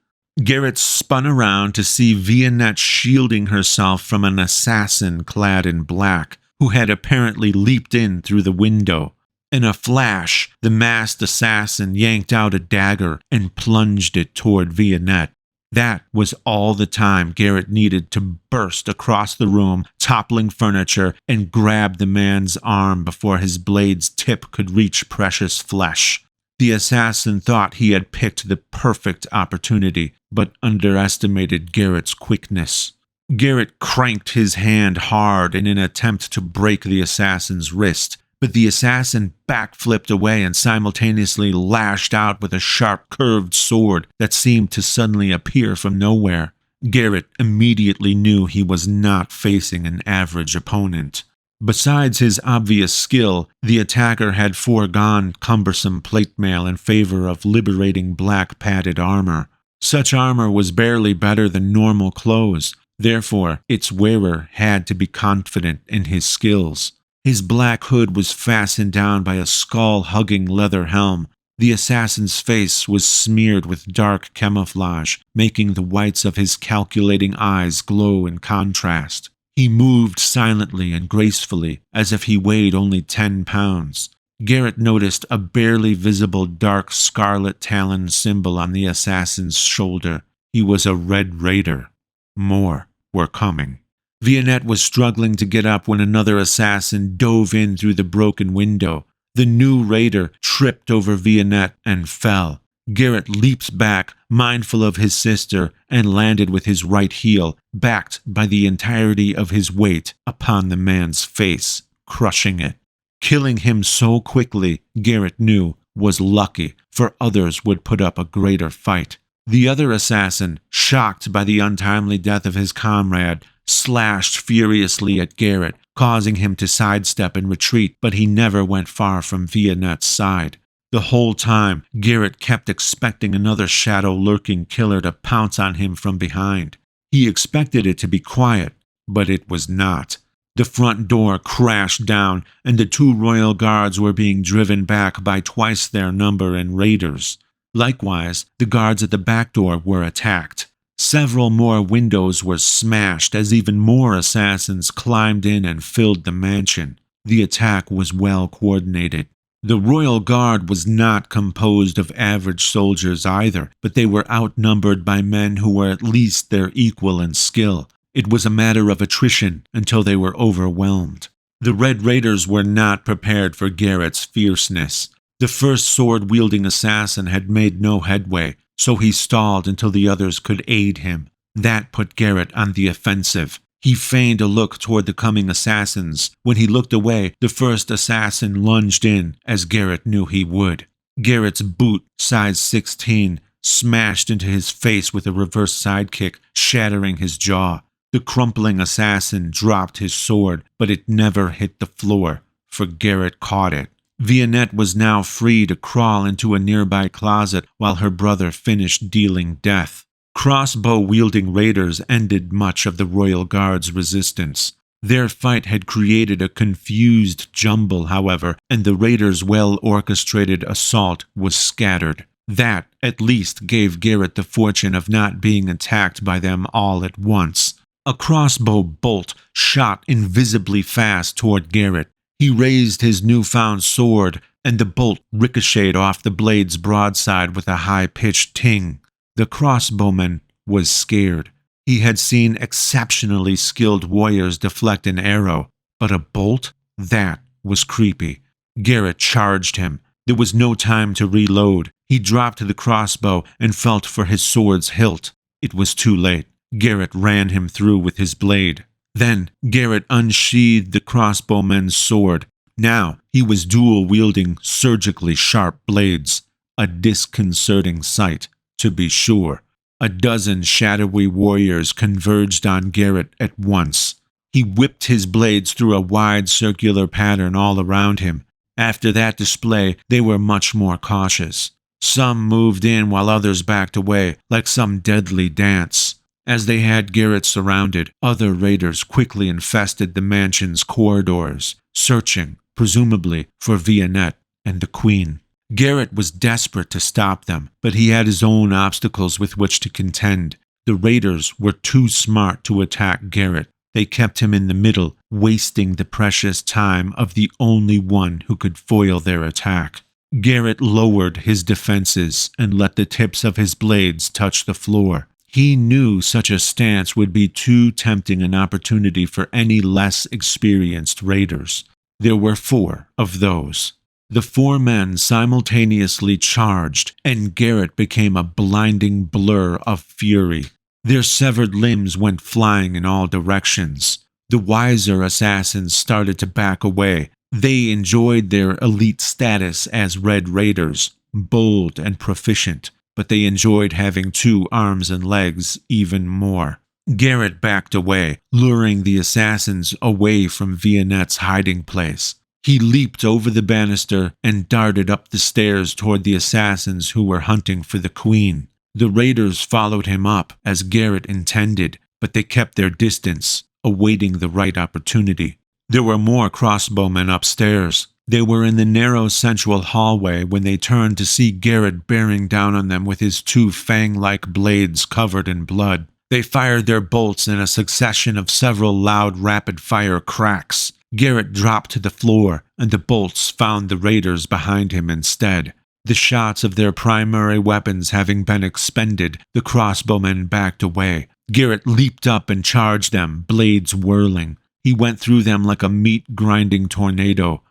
Garrett spun around to see Vianette shielding herself from an assassin clad in black, who had apparently leaped in through the window. In a flash, the masked assassin yanked out a dagger and plunged it toward Vianette. That was all the time Garrett needed to burst across the room, toppling furniture, and grab the man's arm before his blade's tip could reach precious flesh. The assassin thought he had picked the perfect opportunity, but underestimated Garrett's quickness. Garrett cranked his hand hard in an attempt to break the assassin's wrist, but the assassin backflipped away and simultaneously lashed out with a sharp curved sword that seemed to suddenly appear from nowhere. Garrett immediately knew he was not facing an average opponent. Besides his obvious skill, the attacker had foregone cumbersome plate mail in favor of liberating black padded armor. Such armor was barely better than normal clothes, therefore its wearer had to be confident in his skills. His black hood was fastened down by a skull-hugging leather helm. The assassin's face was smeared with dark camouflage, making the whites of his calculating eyes glow in contrast. He moved silently and gracefully, as if he weighed only 10 pounds. Garrett noticed a barely visible dark scarlet talon symbol on the assassin's shoulder. He was a Red Raider. More were coming. Vianette was struggling to get up when another assassin dove in through the broken window. The new raider tripped over Vianette and fell. Garrett leaped back, mindful of his sister, and landed with his right heel, backed by the entirety of his weight, upon the man's face, crushing it. Killing him so quickly, Garrett knew, was lucky, for others would put up a greater fight. The other assassin, shocked by the untimely death of his comrade, slashed furiously at Garrett, causing him to sidestep and retreat, but he never went far from Vianette's side. The whole time, Garrett kept expecting another shadow-lurking killer to pounce on him from behind. He expected it to be quiet, but it was not. The front door crashed down, and the 2 royal guards were being driven back by twice their number in raiders. Likewise, the guards at the back door were attacked. Several more windows were smashed as even more assassins climbed in and filled the mansion. The attack was well coordinated. The royal guard was not composed of average soldiers either, but they were outnumbered by men who were at least their equal in skill. It was a matter of attrition until they were overwhelmed. The Red Raiders were not prepared for Garrett's fierceness. The first sword-wielding assassin had made no headway, so he stalled until the others could aid him. That put Garrett on the offensive. He feigned a look toward the coming assassins. When he looked away, the first assassin lunged in, as Garrett knew he would. Garrett's boot, size 16, smashed into his face with a reverse sidekick, shattering his jaw. The crumpling assassin dropped his sword, but it never hit the floor, for Garrett caught it. Vianette was now free to crawl into a nearby closet while her brother finished dealing death. Crossbow-wielding raiders ended much of the Royal Guard's resistance. Their fight had created a confused jumble, however, and the raiders' well-orchestrated assault was scattered. That, at least, gave Garrett the fortune of not being attacked by them all at once. A crossbow bolt shot invisibly fast toward Garrett. He raised his newfound sword, and the bolt ricocheted off the blade's broadside with a high-pitched ting. The crossbowman was scared. He had seen exceptionally skilled warriors deflect an arrow, but a bolt? That was creepy. Garrett charged him. There was no time to reload. He dropped the crossbow and felt for his sword's hilt. It was too late. Garrett ran him through with his blade. Then Garrett unsheathed the crossbowman's sword. Now he was dual-wielding surgically sharp blades. A disconcerting sight, to be sure. A dozen shadowy warriors converged on Garrett at once. He whipped his blades through a wide circular pattern all around him. After that display, they were much more cautious. Some moved in while others backed away, like some deadly dance. As they had Garrett surrounded, other raiders quickly infested the mansion's corridors, searching, presumably, for Vianette and the Queen. Garrett was desperate to stop them, but he had his own obstacles with which to contend. The raiders were too smart to attack Garrett. They kept him in the middle, wasting the precious time of the only one who could foil their attack. Garrett lowered his defenses and let the tips of his blades touch the floor. He knew such a stance would be too tempting an opportunity for any less experienced raiders. There were 4 of those. The 4 men simultaneously charged, and Garrett became a blinding blur of fury. Their severed limbs went flying in all directions. The wiser assassins started to back away. They enjoyed their elite status as Red Raiders, bold and proficient, but they enjoyed having 2 arms and legs even more. Garrett backed away, luring the assassins away from Vianette's hiding place. He leaped over the banister and darted up the stairs toward the assassins who were hunting for the Queen. The raiders followed him up, as Garrett intended, but they kept their distance, awaiting the right opportunity. There were more crossbowmen upstairs. They were in the narrow central hallway when they turned to see Garrett bearing down on them with his 2 fang-like blades covered in blood. They fired their bolts in a succession of several loud rapid-fire cracks. Garrett dropped to the floor, and the bolts found the raiders behind him instead. The shots of their primary weapons having been expended, the crossbowmen backed away. Garrett leaped up and charged them, blades whirling. He went through them like a meat-grinding tornado.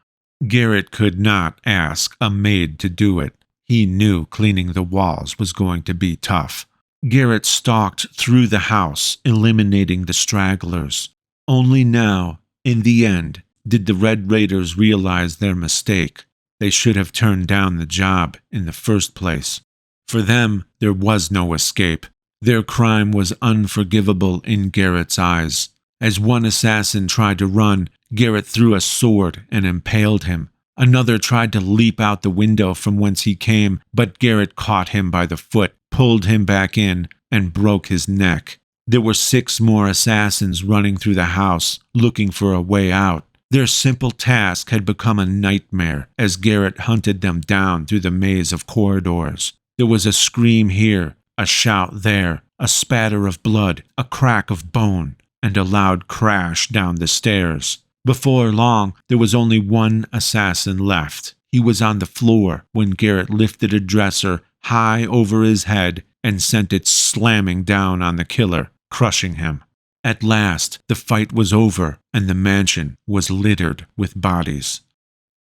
Garrett could not ask a maid to do it. He knew cleaning the walls was going to be tough. Garrett stalked through the house, eliminating the stragglers. Only now, in the end, did the Red Raiders realize their mistake. They should have turned down the job in the first place. For them, there was no escape. Their crime was unforgivable in Garrett's eyes. As one assassin tried to run, Garrett threw a sword and impaled him. Another tried to leap out the window from whence he came, but Garrett caught him by the foot, pulled him back in, and broke his neck. There were 6 more assassins running through the house, looking for a way out. Their simple task had become a nightmare as Garrett hunted them down through the maze of corridors. There was a scream here, a shout there, a spatter of blood, a crack of bone, and a loud crash down the stairs. Before long, there was only one assassin left. He was on the floor when Garrett lifted a dresser high over his head and sent it slamming down on the killer, crushing him. At last, the fight was over, and the mansion was littered with bodies.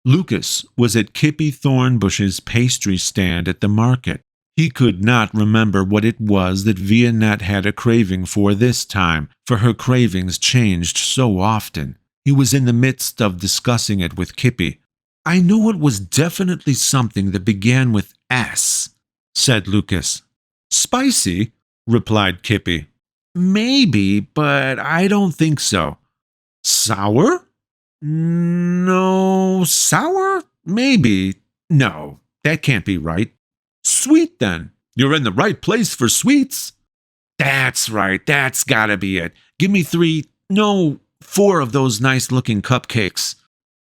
Lucas was at Kippy Thornbush's pastry stand at the market. He could not remember what it was that Vianette had a craving for this time, for her cravings changed so often. He was in the midst of discussing it with Kippy. "I know it was definitely something that began with S," said Lucas. "Spicy?" replied Kippy. "Maybe, but I don't think so." "Sour?" "No, sour? Maybe. No, that can't be right." "Sweet, then. You're in the right place for sweets." "That's right, that's gotta be it. Give me 4 of those nice-looking cupcakes."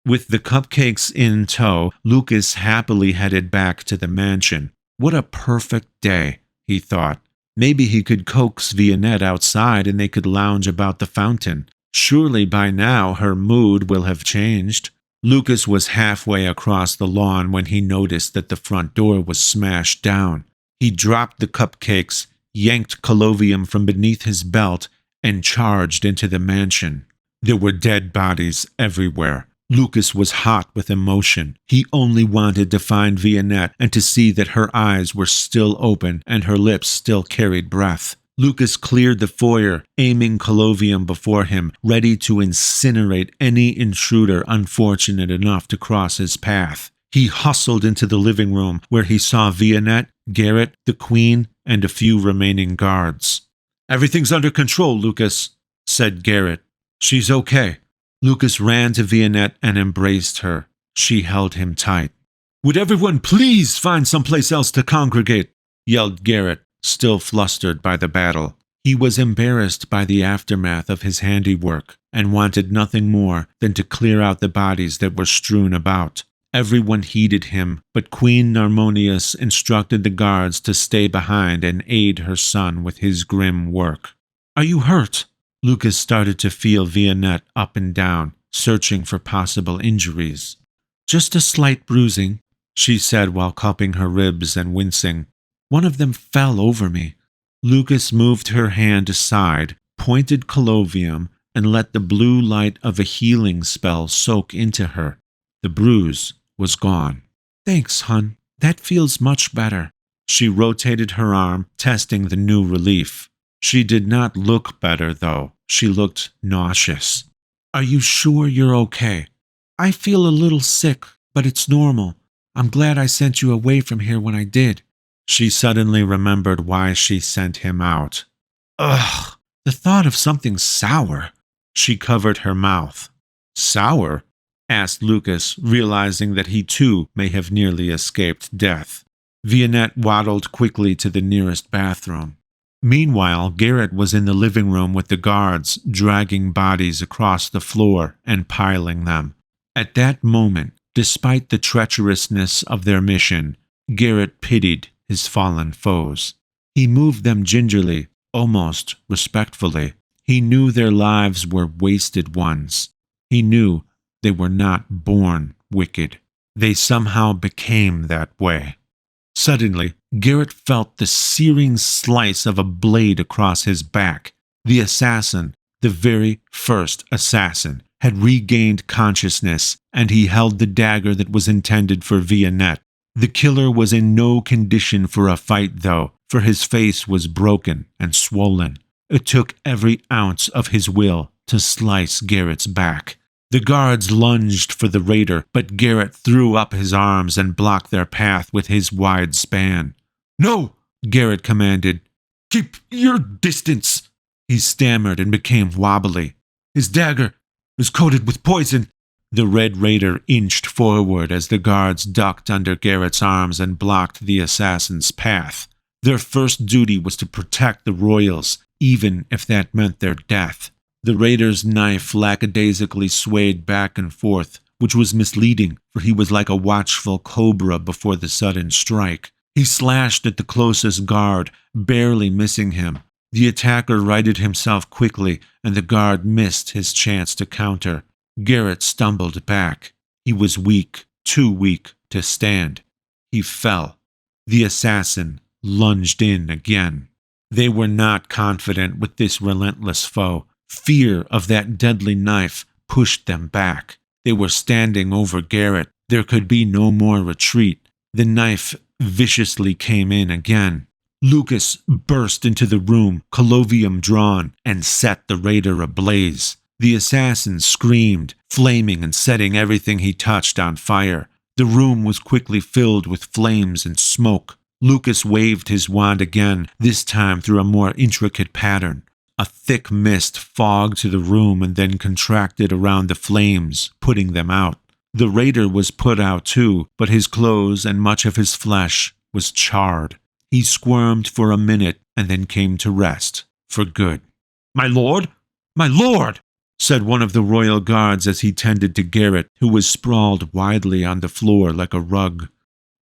With the cupcakes in tow, Lucas happily headed back to the mansion. What a perfect day, he thought. Maybe he could coax Vianette outside and they could lounge about the fountain. Surely by now her mood will have changed. Lucas was halfway across the lawn when he noticed that the front door was smashed down. He dropped the cupcakes, yanked Colovium from beneath his belt, and charged into the mansion. There were dead bodies everywhere. Lucas was hot with emotion. He only wanted to find Vianette and to see that her eyes were still open and her lips still carried breath. Lucas cleared the foyer, aiming Colovium before him, ready to incinerate any intruder unfortunate enough to cross his path. He hustled into the living room, where he saw Vianette, Garrett, the Queen, and a few remaining guards. "Everything's under control, Lucas," said Garrett. "She's okay." Lucas ran to Vianette and embraced her. She held him tight. "Would everyone please find someplace else to congregate?" yelled Garrett, still flustered by the battle. He was embarrassed by the aftermath of his handiwork and wanted nothing more than to clear out the bodies that were strewn about. Everyone heeded him, but Queen Narmonius instructed the guards to stay behind and aid her son with his grim work. "Are you hurt?" Lucas started to feel Vianette up and down, searching for possible injuries. "Just a slight bruising," she said while cupping her ribs and wincing. "One of them fell over me." Lucas moved her hand aside, pointed Colovium, and let the blue light of a healing spell soak into her. The bruise was gone. "Thanks, hun. That feels much better." She rotated her arm, testing the new relief. She did not look better, though. She looked nauseous. "Are you sure you're okay?" "I feel a little sick, but it's normal. I'm glad I sent you away from here when I did." She suddenly remembered why she sent him out. Ugh! The thought of something sour. She covered her mouth. "Sour?" asked Lucas, realizing that he too may have nearly escaped death. Vianette waddled quickly to the nearest bathroom. Meanwhile, Garrett was in the living room with the guards, dragging bodies across the floor and piling them. At that moment, despite the treacherousness of their mission, Garrett pitied his fallen foes. He moved them gingerly, almost respectfully. He knew their lives were wasted ones. He knew they were not born wicked. They somehow became that way. Suddenly, Garrett felt the searing slice of a blade across his back. The assassin, the very first assassin, had regained consciousness, and he held the dagger that was intended for Vianette. The killer was in no condition for a fight, though, for his face was broken and swollen. It took every ounce of his will to slice Garrett's back. The guards lunged for the raider, but Garrett threw up his arms and blocked their path with his wide span. "No!" Garrett commanded. "Keep your distance!" He stammered and became wobbly. "His dagger is coated with poison." The Red Raider inched forward as the guards ducked under Garrett's arms and blocked the assassin's path. Their first duty was to protect the royals, even if that meant their death. The Raider's knife lackadaisically swayed back and forth, which was misleading, for he was like a watchful cobra before the sudden strike. He slashed at the closest guard, barely missing him. The attacker righted himself quickly, and the guard missed his chance to counter. Garrett stumbled back. He was weak, too weak to stand. He fell. The assassin lunged in again. They were not confident with this relentless foe. Fear of that deadly knife pushed them back. They were standing over Garrett. There could be no more retreat. The knife viciously came in again. Lucas burst into the room, collovium drawn, and set the raider ablaze. The assassin screamed, flaming and setting everything he touched on fire. The room was quickly filled with flames and smoke. Lucas waved his wand again, this time through a more intricate pattern. A thick mist fogged the room and then contracted around the flames, putting them out. The raider was put out too, but his clothes and much of his flesh was charred. He squirmed for a minute and then came to rest, for good. "My lord! My lord!" said one of the royal guards as he tended to Garrett, who was sprawled widely on the floor like a rug.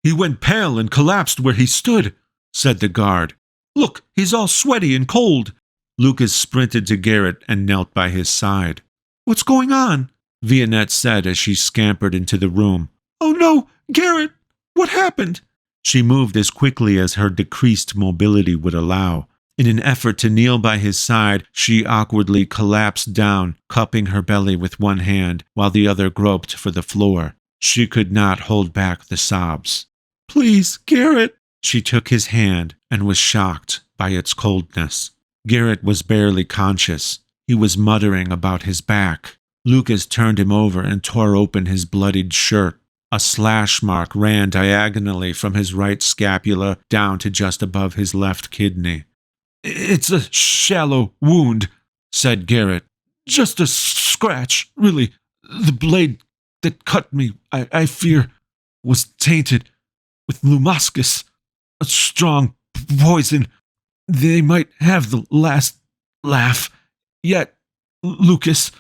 "He went pale and collapsed where he stood," said the guard. "Look, he's all sweaty and cold." Lucas sprinted to Garrett and knelt by his side. "What's going on?" Vianette said as she scampered into the room. "Oh no, Garrett! What happened?" She moved as quickly as her decreased mobility would allow. In an effort to kneel by his side, she awkwardly collapsed down, cupping her belly with one hand while the other groped for the floor. She could not hold back the sobs. "Please, Garrett!" She took his hand and was shocked by its coldness. Garrett was barely conscious. He was muttering about his back. Lucas turned him over and tore open his bloodied shirt. A slash mark ran diagonally from his right scapula down to just above his left kidney. "It's a shallow wound," said Garrett. "Just a scratch, really. The blade that cut me, I fear, was tainted with lumascus, a strong poison. They might have the last laugh. Yet, Lucas—"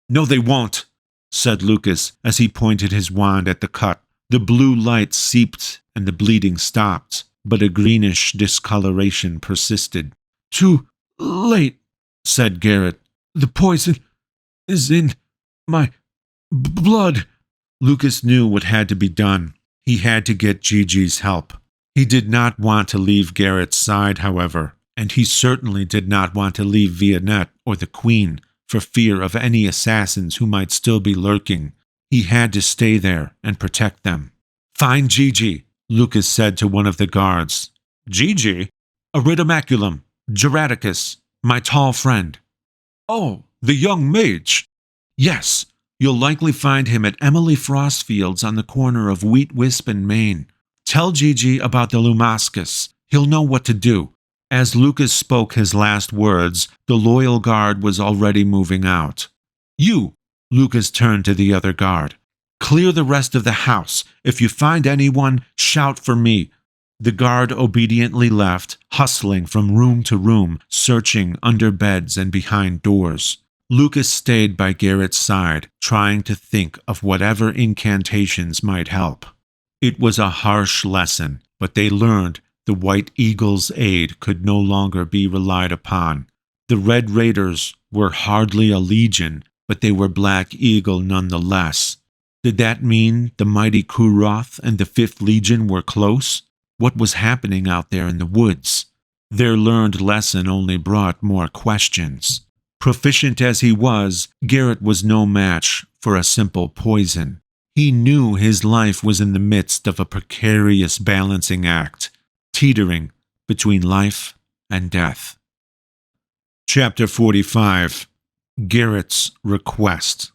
"No, they won't," said Lucas as he pointed his wand at the cut. The blue light seeped and the bleeding stopped, but a greenish discoloration persisted. "Too late," said Garrett. "The poison is in my blood." Lucas knew what had to be done. He had to get Gigi's help. He did not want to leave Garrett's side, however, and he certainly did not want to leave Vianette or the Queen for fear of any assassins who might still be lurking. He had to stay there and protect them. "Find Gigi," Lucas said to one of the guards. "Gigi?" "Aridomaculum, Geraticus, my tall friend." "Oh, the young mage." "Yes, you'll likely find him at Emily Frostfield's on the corner of Wheat Wisp and Main. Tell Gigi about the lumascus. He'll know what to do." As Lucas spoke his last words, the loyal guard was already moving out. "You," Lucas turned to the other guard. "Clear the rest of the house. If you find anyone, shout for me." The guard obediently left, hustling from room to room, searching under beds and behind doors. Lucas stayed by Garrett's side, trying to think of whatever incantations might help. It was a harsh lesson, but they learned the White Eagle's aid could no longer be relied upon. The Red Raiders were hardly a legion, but they were Black Eagle nonetheless. Did that mean the mighty Kuroth and the 5th Legion were close? What was happening out there in the woods? Their learned lesson only brought more questions. Proficient as he was, Garrett was no match for a simple poison. He knew his life was in the midst of a precarious balancing act, teetering between life and death. Chapter 45. Garrett's Request.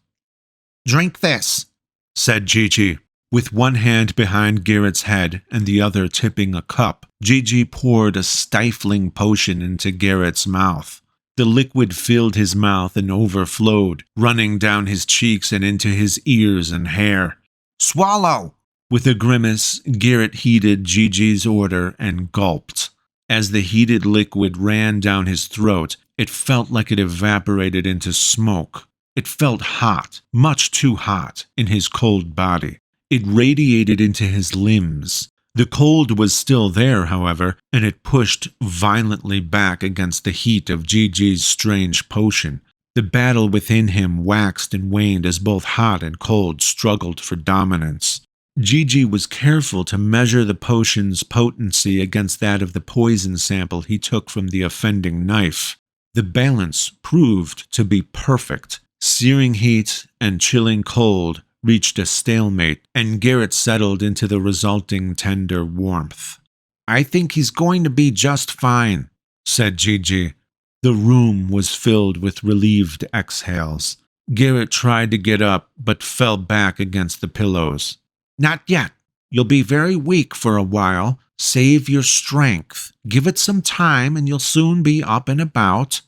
"Drink this," said Gigi. With one hand behind Garrett's head and the other tipping a cup, Gigi poured a stifling potion into Garrett's mouth. The liquid filled his mouth and overflowed, running down his cheeks and into his ears and hair. "Swallow!" With a grimace, Garrett heeded Gigi's order and gulped. As the heated liquid ran down his throat, it felt like it evaporated into smoke. It felt hot, much too hot, in his cold body. It radiated into his limbs. The cold was still there, however, and it pushed violently back against the heat of Gigi's strange potion. The battle within him waxed and waned as both hot and cold struggled for dominance. Gigi was careful to measure the potion's potency against that of the poison sample he took from the offending knife. The balance proved to be perfect. Searing heat and chilling cold reached a stalemate, and Garrett settled into the resulting tender warmth. "I think he's going to be just fine," said Gigi. The room was filled with relieved exhales. Garrett tried to get up, but fell back against the pillows. "Not yet. You'll be very weak for a while. Save your strength. Give it some time and you'll soon be up and about."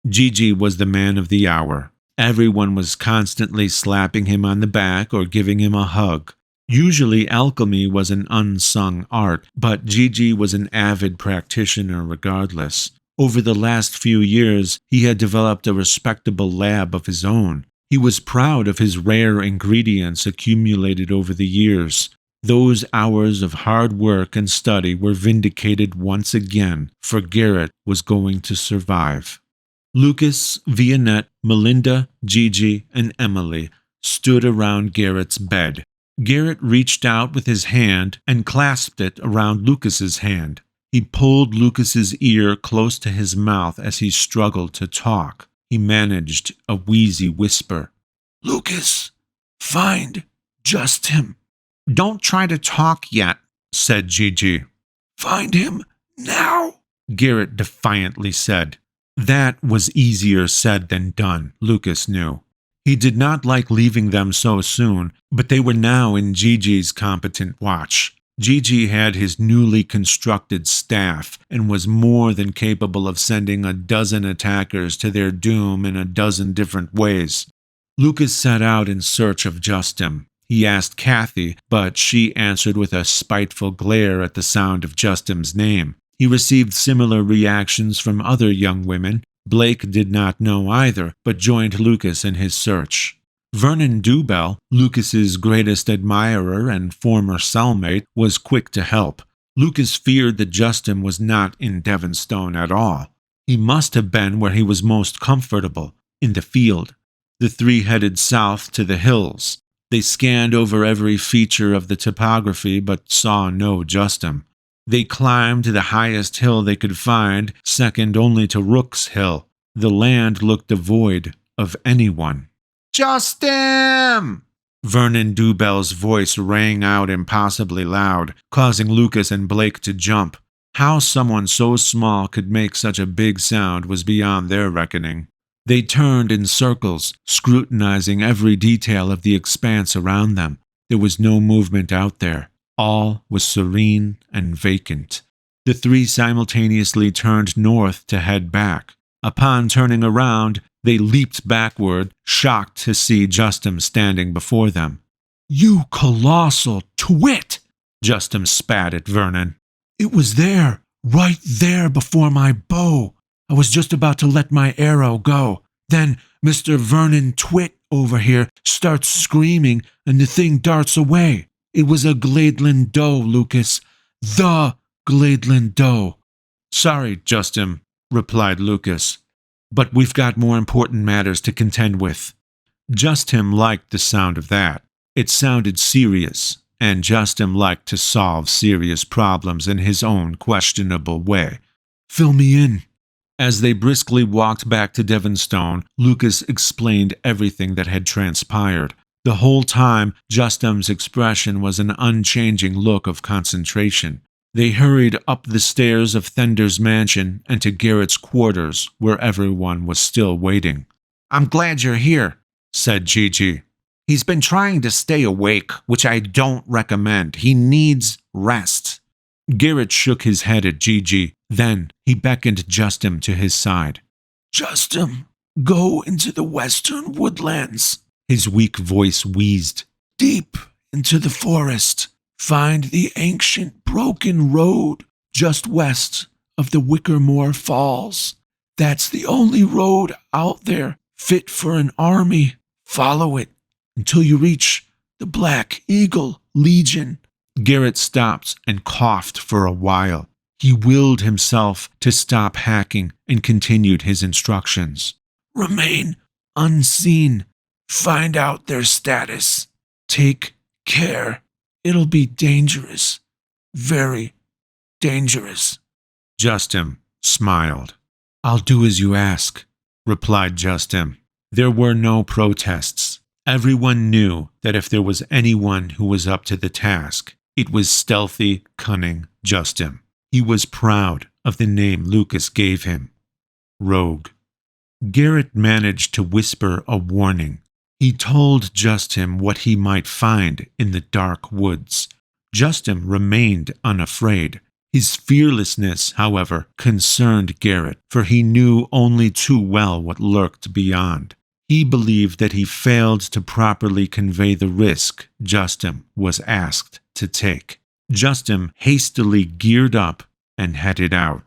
Gigi was the man of the hour. Everyone was constantly slapping him on the back or giving him a hug. Usually alchemy was an unsung art, but Gigi was an avid practitioner regardless. Over the last few years, he had developed a respectable lab of his own. He was proud of his rare ingredients accumulated over the years. Those hours of hard work and study were vindicated once again, for Garrett was going to survive. Lucas, Vianette, Melinda, Gigi, and Emily stood around Garrett's bed. Garrett reached out with his hand and clasped it around Lucas's hand. He pulled Lucas's ear close to his mouth as he struggled to talk. He managed a wheezy whisper. "Lucas, find just him." "Don't try to talk yet," said Gigi. "Find him now," Garrett defiantly said. That was easier said than done, Lucas knew. He did not like leaving them so soon, but they were now in Gigi's competent watch. Gigi had his newly constructed staff and was more than capable of sending a dozen attackers to their doom in a dozen different ways. Lucas set out in search of Justin. He asked Kathy, but she answered with a spiteful glare at the sound of Justin's name. He received similar reactions from other young women. Blake did not know either, but joined Lucas in his search. Vernon Dubell, Lucas's greatest admirer and former cellmate, was quick to help. Lucas feared that Justin was not in Devonstone at all. He must have been where he was most comfortable, in the field. The three headed south to the hills. They scanned over every feature of the topography but saw no Justin. They climbed the highest hill they could find, second only to Rook's Hill. The land looked devoid of anyone. "Justin!" Vernon Dubell's voice rang out impossibly loud, causing Lucas and Blake to jump. How someone so small could make such a big sound was beyond their reckoning. They turned in circles, scrutinizing every detail of the expanse around them. There was no movement out there. All was serene and vacant. The three simultaneously turned north to head back. Upon turning around, they leaped backward, shocked to see Justin standing before them. "You colossal twit!" Justin spat at Vernon. "It was there, right there before my bow. I was just about to let my arrow go. Then Mr. Vernon Twit over here starts screaming and the thing darts away. It was a Gladeland doe, Lucas. The Gladeland doe." "Sorry, Justin," replied Lucas, "but we've got more important matters to contend with." Justin liked the sound of that. It sounded serious, and Justin liked to solve serious problems in his own questionable way. "Fill me in." As they briskly walked back to Devonstone, Lucas explained everything that had transpired. The whole time, Justin's expression was an unchanging look of concentration. They hurried up the stairs of Thender's mansion and to Garrett's quarters, where everyone was still waiting. "I'm glad you're here," said Gigi. "He's been trying to stay awake, which I don't recommend. He needs rest." Garrett shook his head at Gigi. Then he beckoned Justin to his side. "Justin, go into the western woodlands." His weak voice wheezed. "Deep into the forest. Find the ancient broken road just west of the Wickermore Falls. That's the only road out there fit for an army. Follow it until you reach the Black Eagle Legion. Garrett stopped and coughed for a while. He willed himself to stop hacking and continued his instructions. Remain unseen. Find out their status. Take care. It'll be dangerous. Very dangerous. Justin smiled. I'll do as you ask, replied Justin. There were no protests. Everyone knew that if there was anyone who was up to the task, it was stealthy, cunning Justin. He was proud of the name Lucas gave him, Rogue. Garrett managed to whisper a warning. He told Justin what he might find in the dark woods. Justin remained unafraid. His fearlessness, however, concerned Garrett, for he knew only too well what lurked beyond. He believed that he failed to properly convey the risk Justin was asked to take. Justin hastily geared up and headed out.